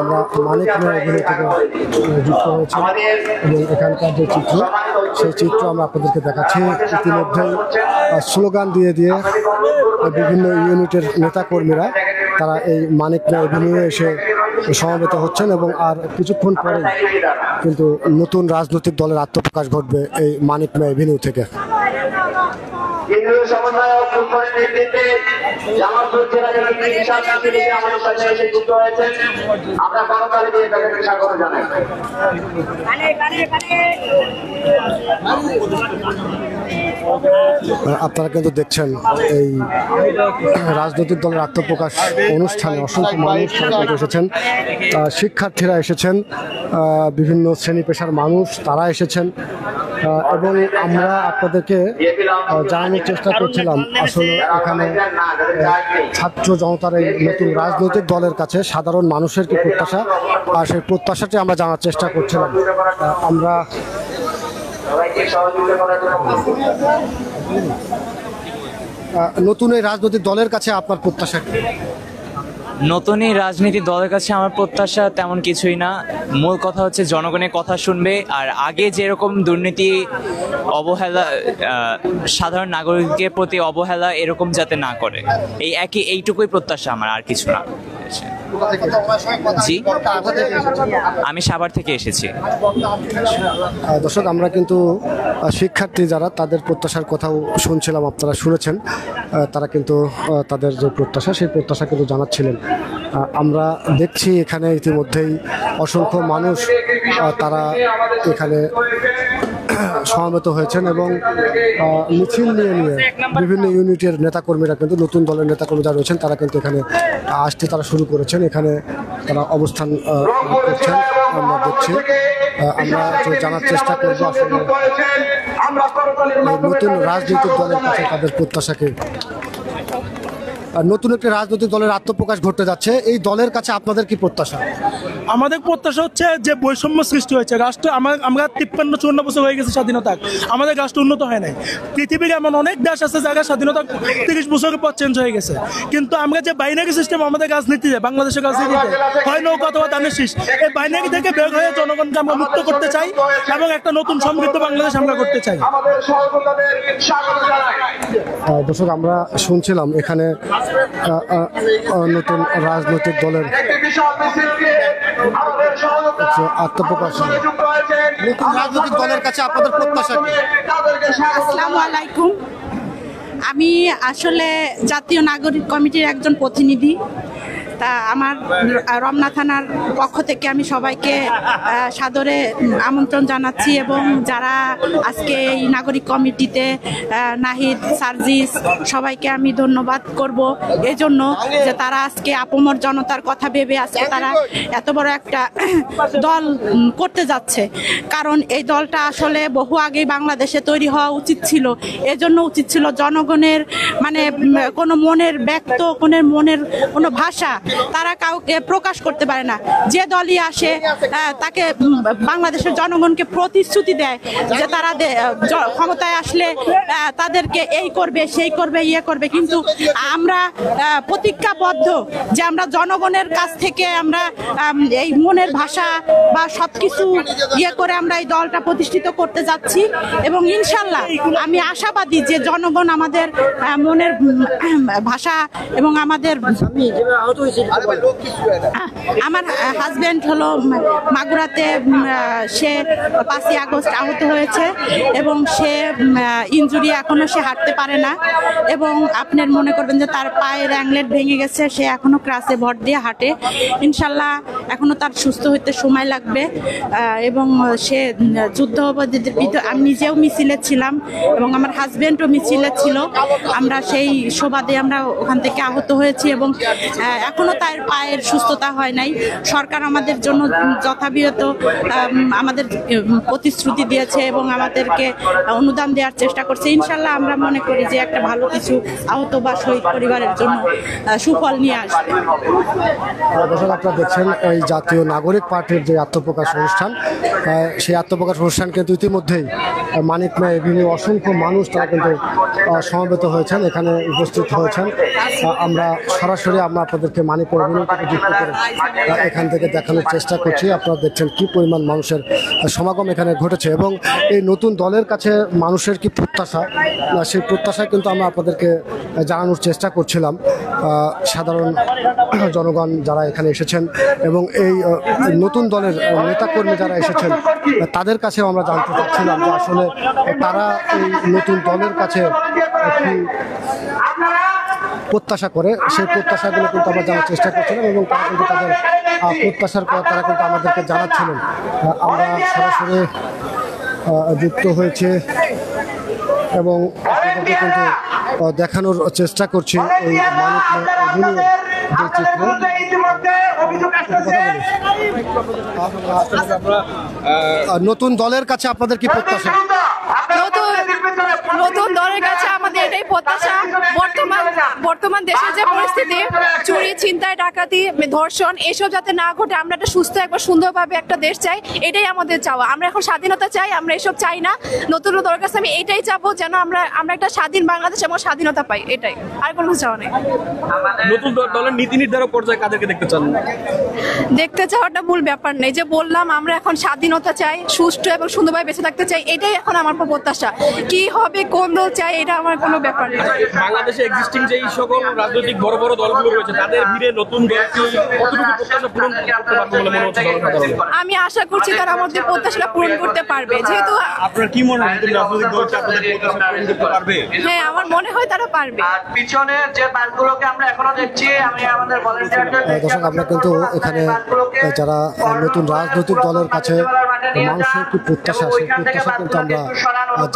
A: আমরা মানিক মিয়া এভিনিউ থেকে যুক্ত হয়েছি এবং এখানকার যে চিত্র সেই চিত্র আমরা আপনাদেরকে দেখাচ্ছি। ইতিমধ্যেই স্লোগান দিয়ে বিভিন্ন ইউনিটের নেতাকর্মীরা তারা এই মানিক মিয়া এভিনিউ এসে সমবেত হচ্ছেন এবং আর কিছুক্ষণ পরে কিন্তু নতুন রাজনৈতিক দলের আত্মপ্রকাশ ঘটবে এই মানিক মিয়া এভিনিউ থেকে।
P: কেন্দ্রীয় সমন্বয়ক ফুটবলের নেতৃত্বে জামালপুর জেলা জেলা বিশাল নেতৃত্বে আমাদের সাথে এসে যুক্ত হয়েছেন। আমরা করতালি দিয়ে তাদেরকে স্বাগত জানাই।
A: আপনারা কিন্তু দেখছেন এই রাজনৈতিক দলের আত্মপ্রকাশ অনুষ্ঠানে অসংখ্য মানুষ কিন্তু এসেছেন, শিক্ষার্থীরা এসেছেন, বিভিন্ন শ্রেণী পেশার মানুষ তারা এসেছেন এবং আমরা আপনাদেরকে জানানোর চেষ্টা করছিলাম আসলে এখানে ছাত্র জনতার এই নতুন রাজনৈতিক দলের কাছে সাধারণ মানুষের কি প্রত্যাশা, আর সেই প্রত্যাশাটি আমরা জানার চেষ্টা করছিলাম। আমরা নতুন এই রাজনৈতিক দলের কাছে আপনার প্রত্যাশা কি?
F: নতুন এই রাজনীতি দলের কাছে আমার প্রত্যাশা তেমন কিছুই না। মূল কথা হচ্ছে জনগণের কথা শুনবে, আর আগে যেরকম দুর্নীতি অবহেলা, সাধারণ নাগরিকের প্রতি অবহেলা এরকম যাতে না করে, এইটুকুই প্রত্যাশা আমার, আর কিছু না। জি, আমি সাভার থেকে এসেছি।
A: দর্শক, আমরা কিন্তু শিক্ষার্থী যারা তাদের প্রত্যাশার কথাও শুনছিলাম, আপনারা শুনেছেন তারা কিন্তু তাদের যে প্রত্যাশা সেই প্রত্যাশা কিন্তু জানাচ্ছিলেন। আমরা দেখছি এখানে ইতিমধ্যেই অসংখ্য মানুষ তারা এখানে সমবেত হয়েছেন এবং মিছিল নিয়ে বিভিন্ন ইউনিটের নেতাকর্মীরা কিন্তু নতুন দলের নেতাকর্মী যারা রয়েছেন তারা কিন্তু এখানে আসতে তারা শুরু করেছেন, এখানে তারা অবস্থান করছেন। আমরা দেখছি, আমরা জানার চেষ্টা করবো আসলে নতুন রাজনৈতিক দলের কাছে তাদের প্রত্যাশাকে। নতুন একটি রাজনৈতিক দলের আত্মপ্রকাশ ঘটতে যাচ্ছে, এই দলের কাছে আপনাদের কি প্রত্যাশা?
G: আমাদের প্রত্যাশা হচ্ছে যে বৈষম্য সৃষ্টি হয়েছে রাষ্ট্র, আমরা 53-54 বছর হয়ে গেছে স্বাধীনতা, আমাদের রাষ্ট্র উন্নত হয় নাই। পৃথিবীর এমন অনেক দেশ আছে যারা স্বাধীনতা 30 বছরের পর চেঞ্জ হয়ে গেছে, কিন্তু আমরা যে বাইনারি সিস্টেম আমাদের রাজনীতিতে, বাংলাদেশের রাজনীতিতে হয় নৌকা অথবা ধানের শীষ, এই বাইনারি থেকে বের হয়ে জনগণকে আমরা মুক্ত করতে চাই এবং একটা নতুন সমৃদ্ধ বাংলাদেশ আমরা করতে চাই।
A: দর্শক, আমরা শুনছিলাম এখানে নতুন রাজনৈতিক দলের আত্মপ্রকাশ। নতুন রাজনৈতিক দলের কাছে আপনাদের প্রত্যাশা কি?
I: আসসালামু আলাইকুম, আমি আসলে জাতীয় নাগরিক কমিটির একজন প্রতিনিধি। তা আমার রমনা থানার পক্ষ থেকে আমি সবাইকে সাদরে আমন্ত্রণ জানাচ্ছি এবং যারা আজকে এই নাগরিক কমিটিতে নাহিদ, সার্জিস সবাইকে আমি ধন্যবাদ করব এজন্য যে তারা আজকে আপামর জনতার কথা ভেবে আজকে তারা এত বড় একটা দল করতে যাচ্ছে। কারণ এই দলটা আসলে বহু আগেই বাংলাদেশে তৈরি হওয়া উচিত ছিল, এজন্য উচিত ছিল জনগণের মানে কোনো মনের ব্যক্ত, কোনো মনের কোনো ভাষা তারা কাউকে প্রকাশ করতে পারে না। যে দলই আসে তাকে বাংলাদেশের জনগণকে প্রতিশ্রুতি দেয় যে তারা ক্ষমতায় আসলে তাদেরকে এই করবে, সেই করবে, ইয়ে করবে, কিন্তু আমরা প্রতিজ্ঞাবদ্ধ যে আমরা জনগণের কাছ থেকে আমরা এই মনের ভাষা বা সবকিছু ইয়ে করে আমরা এই দলটা প্রতিষ্ঠিত করতে যাচ্ছি এবং ইনশাল্লাহ আমি আশাবাদী যে জনগণ আমাদের মনের ভাষা এবং আমাদের আমার হাজব্যান্ড হলো মাগুরাতে, সে 5ই আগস্ট আহত হয়েছে এবং সে ইনজুরি, এখনো সে হাঁটতে পারে না এবং আপনার মনে করবেন যে তার পায়ের অ্যাংলেট ভেঙে গেছে, সে এখনো ক্রাসে ভর দিয়ে হাঁটে। ইনশাল্লাহ এখনো তার সুস্থ হতে সময় লাগবে এবং সে যুদ্ধ আমি নিজেও মিছিলে ছিলাম এবং আমার হাজব্যান্ডও মিছিলে ছিল। আমরা সেই সুবাদে আমরা ওখান থেকে আহত হয়েছি এবং এখনো তার পায়ের সুস্থতা হয় নাই। সরকার আমাদের জন্য যথাবিরত আমাদের প্রতিশ্রুতি দিয়েছে এবং আমাদেরকে অনুদান দেওয়ার চেষ্টা করছে। ইনশাল্লাহ আমরা মনে করি যে একটা ভালো কিছু আহত বা শহীদ পরিবারের জন্য সুফল নিয়ে আসবে।
A: দর্শক, আপনারা দেখছেন এই জাতীয় নাগরিক পার্টির যে আত্মপ্রকাশ অনুষ্ঠান, সেই আত্মপ্রকাশ অনুষ্ঠান কিন্তু ইতিমধ্যেই মানিক মেয়ে বিভিন্ন অসংখ্য মানুষ তারা কিন্তু সমবেত হয়েছেন, এখানে উপস্থিত হয়েছেন। আমরা সরাসরি আপনাদেরকে মানিক অভিনয়কে যুক্ত করে এখান থেকে দেখানোর চেষ্টা করছি। আপনারা দেখছেন কি পরিমাণ মানুষের সমাগম এখানে ঘটেছে এবং এই নতুন দলের কাছে মানুষের কি প্রত্যাশা, সেই প্রত্যাশা কিন্তু আমরা আপনাদেরকে জানানোর চেষ্টা করছিলাম। সাধারণ জনগণ যারা এখানে এসেছেন এবং এই নতুন দলের নেতাকর্মী যারা এসেছেন তাদের কাছেও আমরা জানতে চাচ্ছিলাম যে আসলে তারা এই নতুন দলের কাছে কি প্রত্যাশা করে, সেই প্রত্যাশাগুলো কিন্তু আমরা জানার চেষ্টা করছিলাম এবং তারা কিন্তু তাদের প্রত্যাশার কথা তারা কিন্তু আমাদেরকে জানাচ্ছিলেন। আমরা সরাসরি যুক্ত হয়েছে এবং আপনাদেরকে কিন্তু দেখানোর চেষ্টা করছি এই মানিক যে চিত্র। নতুন দলের কাছে আপনাদের কি প্রত্যাশা?
H: নতুন দলের কাছে আমাদের এটাই প্রত্যাশা, বর্তমান দেশের যে পরিস্থিতি, চুরি, ছিনতাই, ডাকাতি, ধর্ষণ এসব যাতে না ঘটে, আমরা একটা সুস্থ একবার সুন্দরভাবে একটা দেশ চাই, এটাই আমাদের চাওয়া। আমরা এখন স্বাধীনতা চাই, আমরা এসব চাই না। নতুন দলের কাছে আমি এটাই চাবো যেন আমরা একটা স্বাধীন বাংলাদেশ এবং স্বাধীনতা পাই, এটাই, আর কোনো কিছু চাওয়া নেই।
V: নতুন দলের নীতি নির্ধারক পর্যায়ে কাদেরকে দেখতে চান?
H: দেখতে চাওয়াটা মূল ব্যাপার নেই, যে বললাম আমরা এখন স্বাধীনতা চাই, সুষ্ঠু এবং সুন্দরভাবে বেঁচে থাকতে চাই, এটাই এখন আমার প্রত্যাশা। কি হবে, কোন দল চাই, এটা আমার কোনো ব্যাপার নেই।
V: বাংলাদেশে এক্সিস্টিং যেই সকল রাজনৈতিক বড় বড় দলগুলো রয়েছে তাদের ভিড়ে নতুন দল কতটুকু প্রত্যাশা পূরণ করতে পারবে বলে মনে হচ্ছে?
H: আমি আশা করছি তারা আমাদের প্রত্যাশাটা পূরণ করতে পারবে। যেহেতু
V: আপনার কি মনে হয় নতুন রাজনৈতিক দল আপনাদের প্রত্যাশা পূরণ করতে পারবে?
H: হ্যাঁ, আমার মনে হয় তারা পারবে।
V: পিছনে যে বাসগুলোকে আমরা এখনো দেখছি, আমি আমাদের ভলান্টিয়ারদের
A: দর্শক, আমরা কিন্তু এখানে যারা নতুন রাজনৈতিক দলের কাছে মানুষের কি প্রত্যাশা, সেই প্রত্যাশা কিন্তু আমরা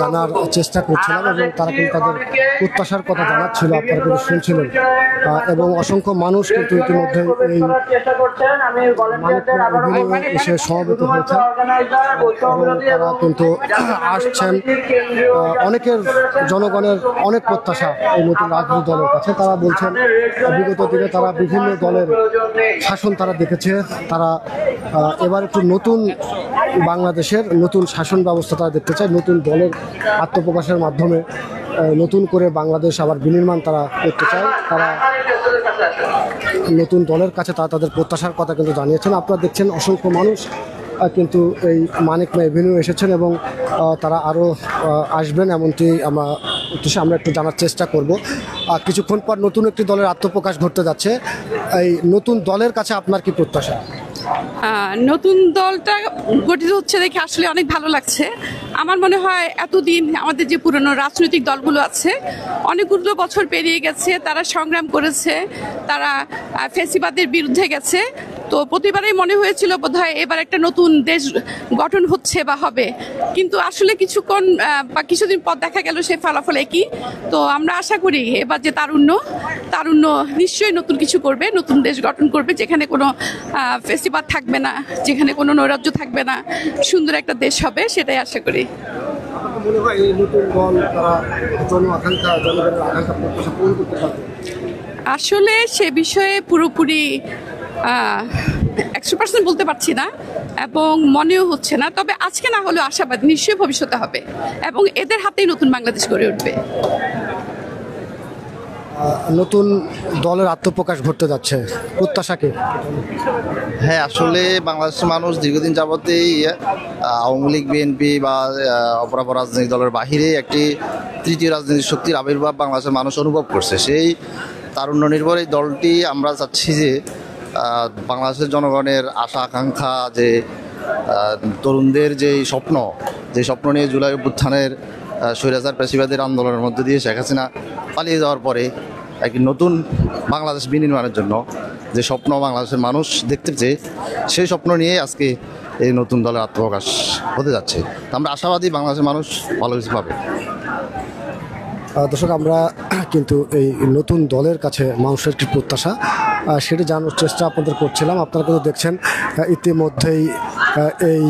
A: জানার চেষ্টা করছিলাম এবং তারা কিন্তু তাদের প্রত্যাশার কথা জানাচ্ছিল, আপনারা কিন্তু শুনছিলেন এবং অসংখ্য মানুষ কিন্তু ইতিমধ্যে এই মানিক এসে সমবেত হয়েছে এবং তারা কিন্তু আসছেন। অনেকের জনগণের অনেক প্রত্যাশা এই নতুন রাজনৈতিক দলের কাছে। তারা বলছেন বিগত দিনে তারা বিভিন্ন দলের শাসন তারা দেখেছে, তারা এবার একটু নতুন বাংলাদেশের নতুন শাসন ব্যবস্থা তারা দেখতে চায়। নতুন দলের আত্মপ্রকাশের মাধ্যমে নতুন করে বাংলাদেশ আবার বিনির্মাণ তারা করতে চায়। তারা নতুন দলের কাছে তারা তাদের প্রত্যাশার কথা কিন্তু জানিয়েছেন। আপনারা দেখছেন অসংখ্য মানুষ কিন্তু এই মানিক মে এভিনিউ এসেছেন এবং তারা আরও আসবেন এমনটি আমরা একটু জানার চেষ্টা করব। কিছুক্ষণ পর নতুন একটি দলের আত্মপ্রকাশ ঘটতে যাচ্ছে। এই নতুন দলের কাছে আপনার কি প্রত্যাশা?
I: নতুন দলটা গঠিত হচ্ছে দেখে আসলে অনেক ভালো লাগছে। আমার মনে হয় এতদিন আমাদের যে পুরনো রাজনৈতিক দলগুলো আছে, অনেকগুলো বছর পেরিয়ে গেছে, তারা সংগ্রাম করেছে, তারা ফ্যাসিবাদের বিরুদ্ধে গেছে। তো প্রতিবারেই মনে হয়েছিল বোধহয় এবার একটা নতুন দেশ গঠন হচ্ছে বা হবে, কিন্তু আসলে কিছুক্ষণ বা কিছুদিন পর দেখা গেল সে ফলাফল একই। তো আমরা আশা করি এবার যে তারুণ্য নিশ্চয়ই নতুন কিছু করবে, নতুন দেশ গঠন করবে, যেখানে কোনো ফেস্টিভাল থাকবে না, যেখানে কোনো নৈরাজ্য থাকবে না, সুন্দর একটা দেশ হবে, সেটাই আশা করি। আসলে সে বিষয়ে পুরোপুরি 100% বলতে পারছি না এবং মনেও হচ্ছে না, তবে আজকে না হলেও আশাবাদী নিশ্চয়ই ভবিষ্যতে হবে এবং এদের হাতেই নতুন বাংলাদেশ গড়ে উঠবে।
A: নতুন দলের আত্মপ্রকাশ ঘটতে যাচ্ছে, প্রত্যাশাকে?
J: হ্যাঁ, আসলে বাংলাদেশের মানুষ দীর্ঘদিন যাবতেই আওয়ামী লীগ, বিএনপি বা অপরাপর রাজনৈতিক দলের বাহিরে একটি তৃতীয় রাজনৈতিক শক্তির আবির্ভাব বাংলাদেশের মানুষ অনুভব করছে। সেই তারুণ্য নির্ভর এই দলটি আমরা চাচ্ছি যে বাংলাদেশের জনগণের আশা আকাঙ্ক্ষা, যে তরুণদের যে স্বপ্ন নিয়ে জুলাই অভ্যুত্থানের স্বৈরাচার পেশিবাদের আন্দোলনের মধ্যে দিয়ে শেখ হাসিনা পালিয়ে যাওয়ার পরে একটি নতুন বাংলাদেশ বিনির্মাণের জন্য যে স্বপ্ন বাংলাদেশের মানুষ দেখতে চেয়ে, সেই স্বপ্ন নিয়ে আজকে এই নতুন দলের আত্মপ্রকাশ হতে যাচ্ছে। আমরা আশাবাদী বাংলাদেশের মানুষ ভালো কিছু পাবে।
A: দর্শক, আমরা কিন্তু এই নতুন দলের কাছে মানুষের কি প্রত্যাশা সেটি জানানোর চেষ্টা আপনাদের করছিলাম। আপনারা কিন্তু দেখছেন ইতিমধ্যেই এই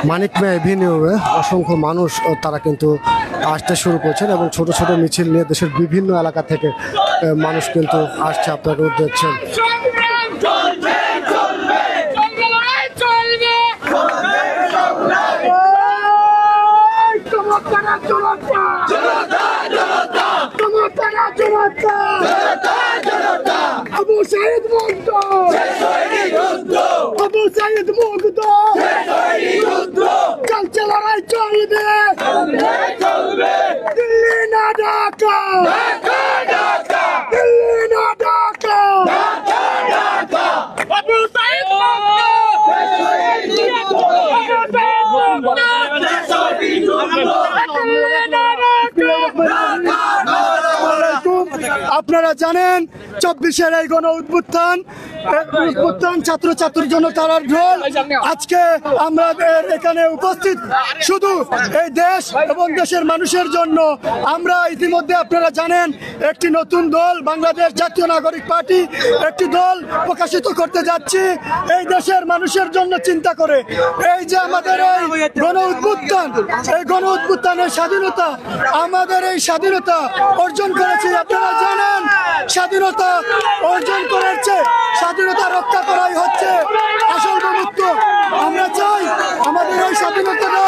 A: মানিক মে এভিনিউয়ে অসংখ্য মানুষ তারা কিন্তু আসতে শুরু করছেন এবং ছোট ছোট মিছিল নিয়ে দেশের বিভিন্ন এলাকা থেকে মানুষ কিন্তু আসছে। আপনারা কিন্তু দেখছেন
K: জনতা আবু সাইদ মুগ্ধ, আবু সাইদ মুগ্ধ, চলছে লড়াই চলবে, দিল্লি না ঢাকা, দিল্লি না ঢাকা, আবু সাইদ আপনারা জানেন 24-এর এই গণ উদ্বোধন ছাত্র ছাত্রীর জন্য তারার ঢোল আজকে আমাদের এখানে উপস্থিত শুধু এই দেশ এবং দেশের মানুষের জন্য। আমরা ইতিমধ্যে আপনারা জানেন একটি নতুন দল বাংলাদেশ জাতীয় নাগরিক পার্টি একটি দল প্রকাশিত করতে যাচ্ছি এই দেশের মানুষের জন্য চিন্তা করে। এই যে আমাদের এই গণ উদ্বোধন, এই গণ উদ্বোধনের স্বাধীনতা, আমাদের এই স্বাধীনতা অর্জন করেছি। আপনারা জানেন স্বাধীনতা অর্জন করেছে, স্বাধীনতা রক্ষা করাই হচ্ছে আসল মুক্ত। আমরা চাই আমাদের এই স্বাধীনতাটা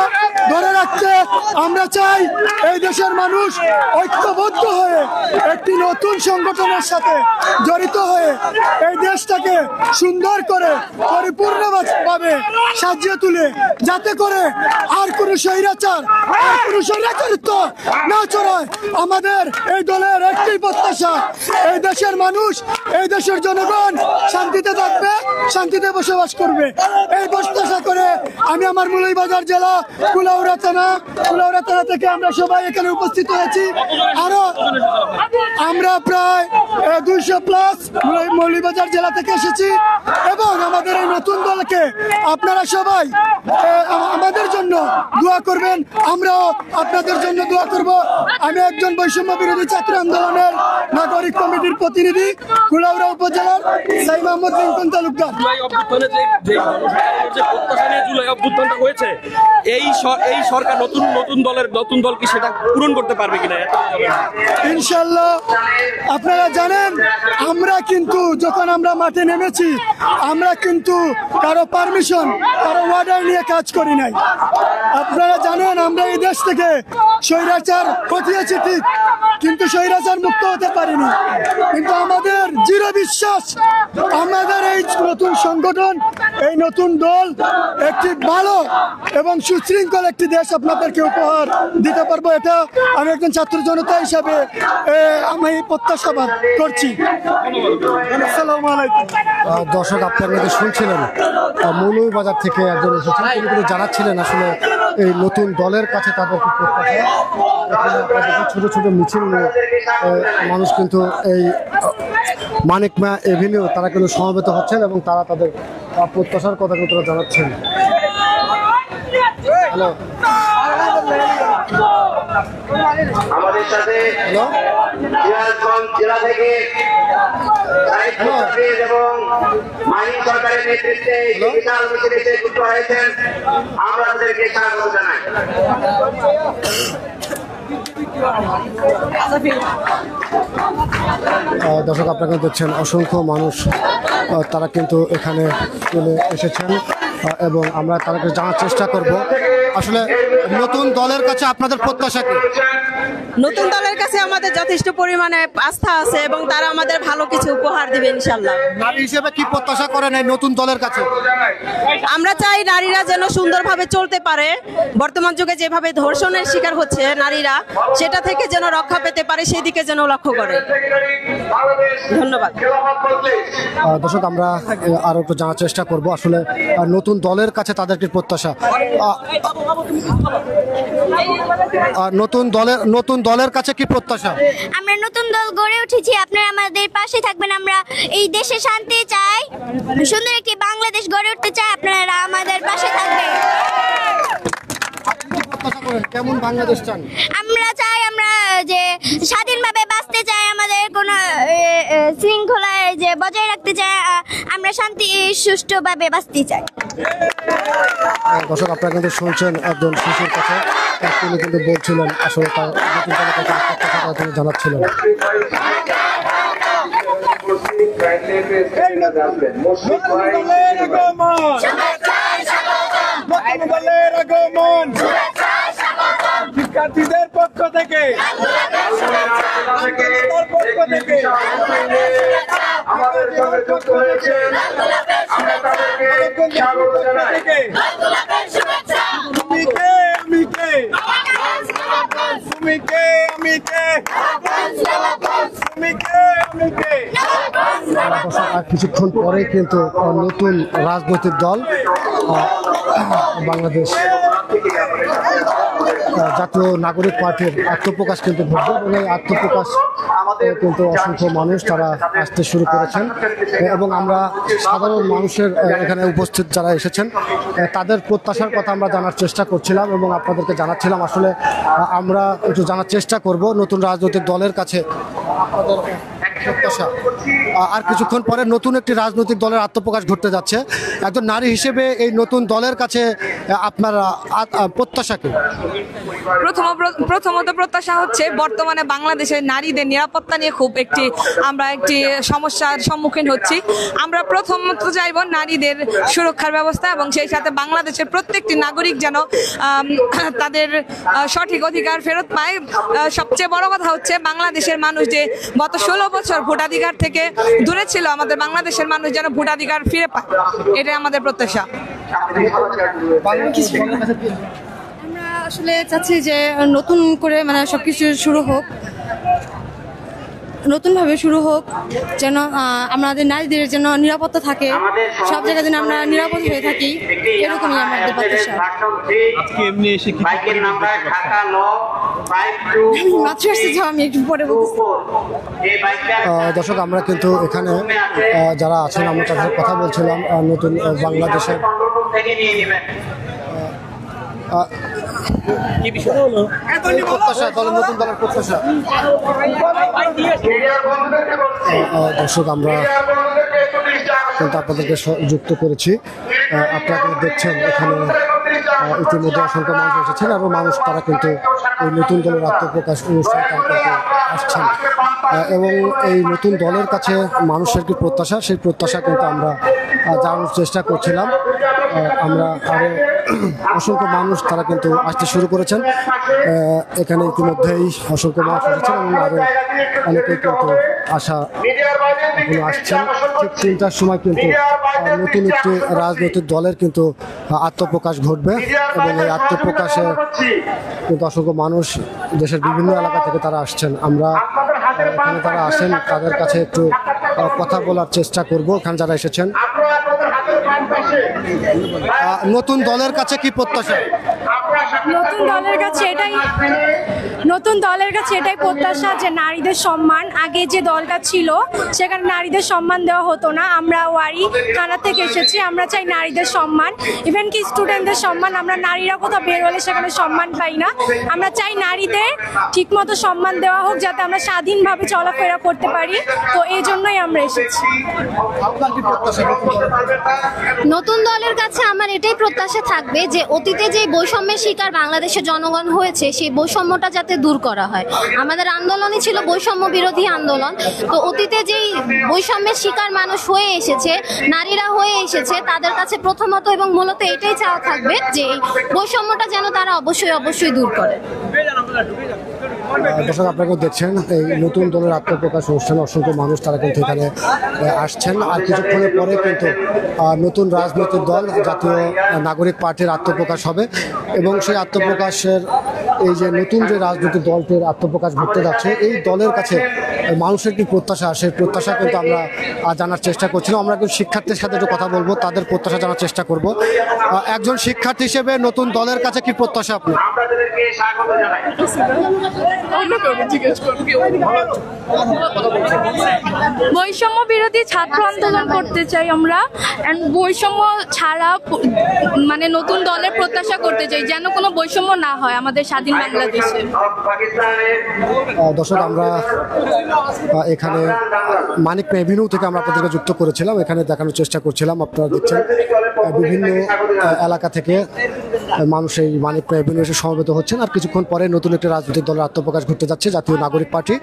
K: ধরে রাখতে, আমরা চাই এই দেশের মানুষ ঐক্যবদ্ধ হয়ে একটি নতুন সংগঠনের সাথে জড়িত হয়ে এই দেশটাকে সুন্দর করে পরিপূর্ণভাবে সাজিয়ে তুলে, যাতে করে আর কোনো স্বৈরাচার স্বৈরাচারিত্ব না চড়ায়। আমাদের এই দলের একটি প্রত্যাশা, এই দেশের মানুষ, এই দেশের জনগণ শান্তিতে থাকবে, শান্তিতে বসবাস করবে। এই প্রত্যাশা করে আমি আমার মৌলভীবাজার জেলা কুলাউড়া থানা থেকে আমরা সবাই এখানে উপস্থিত হয়েছি। আরো আমরা প্রায় 200+ মৌলভীবাজার জেলা থেকে এসেছি এবং আমাদের এই নতুন দলকে আপনারা সবাই আমাদের জন্য দোয়া করবেন, আমরাও আপনাদের জন্য দোয়া করব। আমি একজন বৈষম্য বিরোধী ছাত্র আন্দোলনের নাগরিক কমিটির প্রতিনিধি, কুলাউড়া উপজেলার সাই মোহাম্মদ লিঙ্কন তালুকদার।
M: জুলাই অভ্যুত্থানটা হয়েছে, এই সরকার নতুন দল কি সেটা পূরণ করতে পারবে কিনা?
K: ইনশাল্লাহ। আপনারা জানেন আমরা কিন্তু যখন আমরা মাঠে নেমেছি আমরা কিন্তু কারো পারমিশন, কারো অর্ডার নিয়ে কাজ করি নাই। আপনারা জানেন আমরা এই দেশ থেকে স্বৈরাচার হটিয়েছি ঠিক, কিন্তু স্বৈরাচার মুক্ত হতে পারিনি। কিন্তু আমাদের দৃঢ় বিশ্বাস আমাদের এই নতুন সংগঠন, এই নতুন দল একটি ভালো এবং সুশৃঙ্খল একটি দেশ আপনাদেরকে উপহার দিতে পারবো। এটা আমি একজন ছাত্র জনতা হিসাবে আমি প্রত্যাশাবাদ করছি। আসসালামু আলাইকুম।
A: দর্শক, আপনারা শুনছিলেন মৌলভীবাজার থেকে একজন এসেছেন, তিনি কিন্তু জানাচ্ছিলেন আসলে এই নতুন দলের কাছে তাদের কি প্রত্যাশা। ছোট ছোট মিছিল নিয়ে মানুষ কিন্তু এই মানিক মিয়া এভিনিউ তারা কিন্তু সমবেত হচ্ছেন এবং তারা তাদের প্রত্যাশার কথা কিন্তু জানাচ্ছেন। হ্যালো,
P: আমাদের সাথে সিরাজগঞ্জ জেলা থেকে এবং মাহিন সরকারের নেতৃত্বে বিশাল মিছিলে এসে যুক্ত হয়েছেন, আমরা তাদেরকে স্বাগত জানাই।
A: দর্শক, আপনারা দেখছেন অসংখ্য মানুষ তারা কিন্তু এখানে চলে এসেছেন এবং আমরা তাদেরকে জানার চেষ্টা করব আসলে নতুন দলের কাছে আপনাদের প্রত্যাশা কি?
B: নতুন দলের কাছে আমাদের যথেষ্ট পরিমাণে আস্থা আছে এবং তারা আমাদের ভালো কিছু উপহার দিবে ইনশাল্লাহ।
A: নারী হিসেবে কি প্রত্যাশা করেন এই নতুন দলের কাছে?
B: আমরা চাই নারীরা যেন সুন্দরভাবে চলতে পারে, বর্তমান যুগে যেভাবে ধর্ষণের শিকার হচ্ছে নারীরা, সেটা থেকে যেন রক্ষা পেতে পারে, সেই দিকে যেন লক্ষ্য করে। ধন্যবাদ।
A: দর্শক, আমরা আরো একটু জানার চেষ্টা করব আসলে নতুন দলের কাছে তাদের কি প্রত্যাশা। নতুন দলের কাছে কি প্রত্যাশা?
L: আমরা নতুন দল গড়ে উঠেছি, আপনারা আমাদের পাশে থাকবেন। আমরা এই দেশে শান্তি চাই, সুন্দর একটি বাংলাদেশ গড়ে উঠতে চাই, আপনারা আমাদের পাশে থাকবেন।
A: কেমন বাংলাদেশ চান?
L: আমরা চাই আমরা যে স্বাধীনভাবে বাঁচতে চাই, আমাদের কোনো শৃঙ্খলায় যে বজায় রাখতে চাই, আমরা শান্তি সুষ্ঠুভাবে বাঁচতে চাই।
A: দর্শক, আপনারা কিন্তু শুনছেন একজন শিশুর কাছে, তিনি কিন্তু বলছিলেন আসলে তার তিনি জানাচ্ছিলেন।
K: শিক্ষার্থীদের পক্ষ থেকে
P: আমাদের সঙ্গে যুক্ত হয়েছেন, আমরা তাদেরকে স্বাগত জানাই।
A: আর কিছুক্ষণ পরে কিন্তু নতুন রাজনৈতিক দল বাংলাদেশ জাতীয় নাগরিক পার্টির আত্মপ্রকাশ কিন্তু ঘটবে এবং এই আত্মপ্রকাশ কিন্তু অসংখ্য মানুষ তারা আসতে শুরু করেছেন এবং আমরা সাধারণ মানুষের এখানে উপস্থিত যারা এসেছেন তাদের প্রত্যাশার কথা আমরা জানার চেষ্টা করছিলাম এবং আপনাদেরকে জানাচ্ছিলাম আসলে আমরা একটু জানার চেষ্টা করব নতুন রাজনৈতিক দলের কাছে প্রত্যাশা। আর কিছুক্ষণ পরে নতুন একটি রাজনৈতিক দলের আত্মপ্রকাশ ঘটতে যাচ্ছে। একজন নারী হিসেবে এই নতুন দলের কাছে আপনার প্রত্যাশা কি?
O: প্রথমত প্রত্যাশা হচ্ছে বর্তমানে বাংলাদেশের নারীদের নিরাপত্তা নিয়ে খুব আমরা একটি সমস্যার সম্মুখীন হচ্ছি। আমরা প্রথমত চাইব নারীদের সুরক্ষার ব্যবস্থা এবং সেই সাথে বাংলাদেশের প্রত্যেকটি নাগরিক যেন তাদের সঠিক অধিকার ফেরত পায়। সবচেয়ে বড় কথা হচ্ছে বাংলাদেশের মানুষ যে গত 16 বছর ভোটাধিকার থেকে দূরে ছিল, আমাদের বাংলাদেশের মানুষ যেন ভোটাধিকার ফিরে পায়, এটাই আমাদের প্রত্যাশা।
B: আমরা আসলে চাচ্ছি যে নতুন করে মানে সবকিছু শুরু হোক, নতুনভাবে শুরু হোক, যেন আমাদের নারীদের যেন নিরাপত্তা থাকে, সব জায়গায় যেন আমরা নিরাপদ হয়ে থাকি, এরকমই আমাদের প্রত্যাশা। আমি একটু পরে বলছি।
A: দর্শক আমরা কিন্তু এখানে যারা আছেন আমরা তাদের কথা বলছিলাম নতুন বাংলাদেশের দর্শক আমরা কিন্তু আপনাদেরকে যুক্ত করেছি। আপনারা দেখছেন এখানে ইতিমধ্যে অসংখ্য মানুষ এসেছেন এবং মানুষ তারা কিন্তু এই নতুন দলের আত্মপ্রকাশ অনুষ্ঠান আসছেন এবং এই নতুন দলের কাছে মানুষের কি প্রত্যাশা, সেই প্রত্যাশা কিন্তু আমরা জানানোর চেষ্টা করছিলাম। আমরা আরও অসংখ্য মানুষ তারা কিন্তু আসতে শুরু করেছেন। এখানে ইতিমধ্যেই অসংখ্য মানুষ এসেছেন এবং আরও অনেকেই কিন্তু এখনো আসছেন। ঠিক 3টার সময় কিন্তু নতুন একটি রাজনৈতিক দলের কিন্তু আত্মপ্রকাশ ঘটবে এবং এই আত্মপ্রকাশে কিন্তু অসংখ্য মানুষ দেশের বিভিন্ন এলাকা থেকে তারা আসছেন। আমরা এখানে তারা আসেন তাদের কাছে একটু কথা বলার চেষ্টা করব। এখানে যারা এসেছেন নতুন দলের কাছে কি প্রত্যাশা?
B: নতুন দলের কাছে এটাই প্রত্যাশা যে নারীদের সম্মান, আগে যে দলটা ছিল সেখানে নারীদের সম্মান দেওয়া হতো না। আমরা ওয়ারি থানা থেকে এসেছি, আমরা চাই নারীদের সম্মান, ইভেন কি স্টুডেন্টদের সম্মান। আমরা নারীরা কোথাও বের হলে সেখানে সম্মান পাই না। আমরা চাই নারীদের ঠিকমতো সম্মান দেওয়া হোক যাতে আমরা স্বাধীনভাবে চলাফেরা করতে পারি। তো এই জন্যই আমরা এসেছি।
L: নতুন দলের কাছে আমার এটাই প্রত্যাশা থাকবে যে অতীতে যে বৈষম্যের শিকার বাংলাদেশের জনগণ হয়েছে সেই বৈষম্যটা যাতে দূর করা হয়। আমাদের আন্দোলনই ছিল বৈষম্য বিরোধী আন্দোলন। তো অতীতে যেই বৈষম্যের শিকার মানুষ হয়ে এসেছে, নারীরা হয়ে এসেছে, তাদের কাছে প্রথমত এবং মূলত এটাই চাওয়া থাকবে যে এই বৈষম্যটা যেন তারা অবশ্যই দূর করে।
A: দর্শক আপনাকেও দেখছেন এই নতুন দলের আত্মপ্রকাশ অনুষ্ঠানে অসংখ্য মানুষ তারা কিন্তু এখানে আসছেন। আর কিছুক্ষণের পরে কিন্তু নতুন রাজনৈতিক দল জাতীয় নাগরিক পার্টির আত্মপ্রকাশ হবে এবং সেই আত্মপ্রকাশের এই যে নতুন যে রাজনৈতিক দলটির আত্মপ্রকাশ ঘটতে যাচ্ছে এই দলের কাছে মানুষের কি প্রত্যাশা, সেই প্রত্যাশা কিন্তু আমরা জানার চেষ্টা করছিলাম। আমরা কিন্তু শিক্ষার্থীর সাথে একটু কথা বলবো, তাদের প্রত্যাশা জানার চেষ্টা করব। একজন শিক্ষার্থী হিসেবে নতুন দলের কাছে কি প্রত্যাশা আপনার?
B: বৈষম্য বিরোধী ছাত্র আন্দোলন করতে চাই আমরা, বৈষম্য ছাড়া মানে নতুন দলের প্রত্যাশা করতে চাই যেন কোনো বৈষম্য না হয় আমাদের স্বাধীন বাংলাদেশে।
A: দর্শক আমরা এখানে মানিক এভিনিউ থেকে আমরা আপনাদেরকে যুক্ত করেছিলাম, এখানে দেখানোর চেষ্টা করছিলাম। আপনারা দেখছেন বিভিন্ন এলাকা থেকে মানুষ এই মানিক এভিনিউ এসে সমবেত হচ্ছেন। আর কিছুক্ষণ পরে নতুন একটি রাজনৈতিক দলের আত্মপ্রকাশ ঘটতে যাচ্ছে জাতীয় নাগরিক পার্টি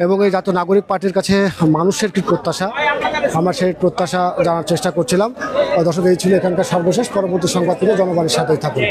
A: এবং এই জাতীয় নাগরিক পার্টির কাছে মানুষের কি প্রত্যাশা আমরা সেই প্রত্যাশা জানার চেষ্টা করছিলাম। দর্শক এই ছিল এখানকার সর্বশেষ। পরবর্তী সংবাদ থেকে জনগণের সাথেই থাকুন।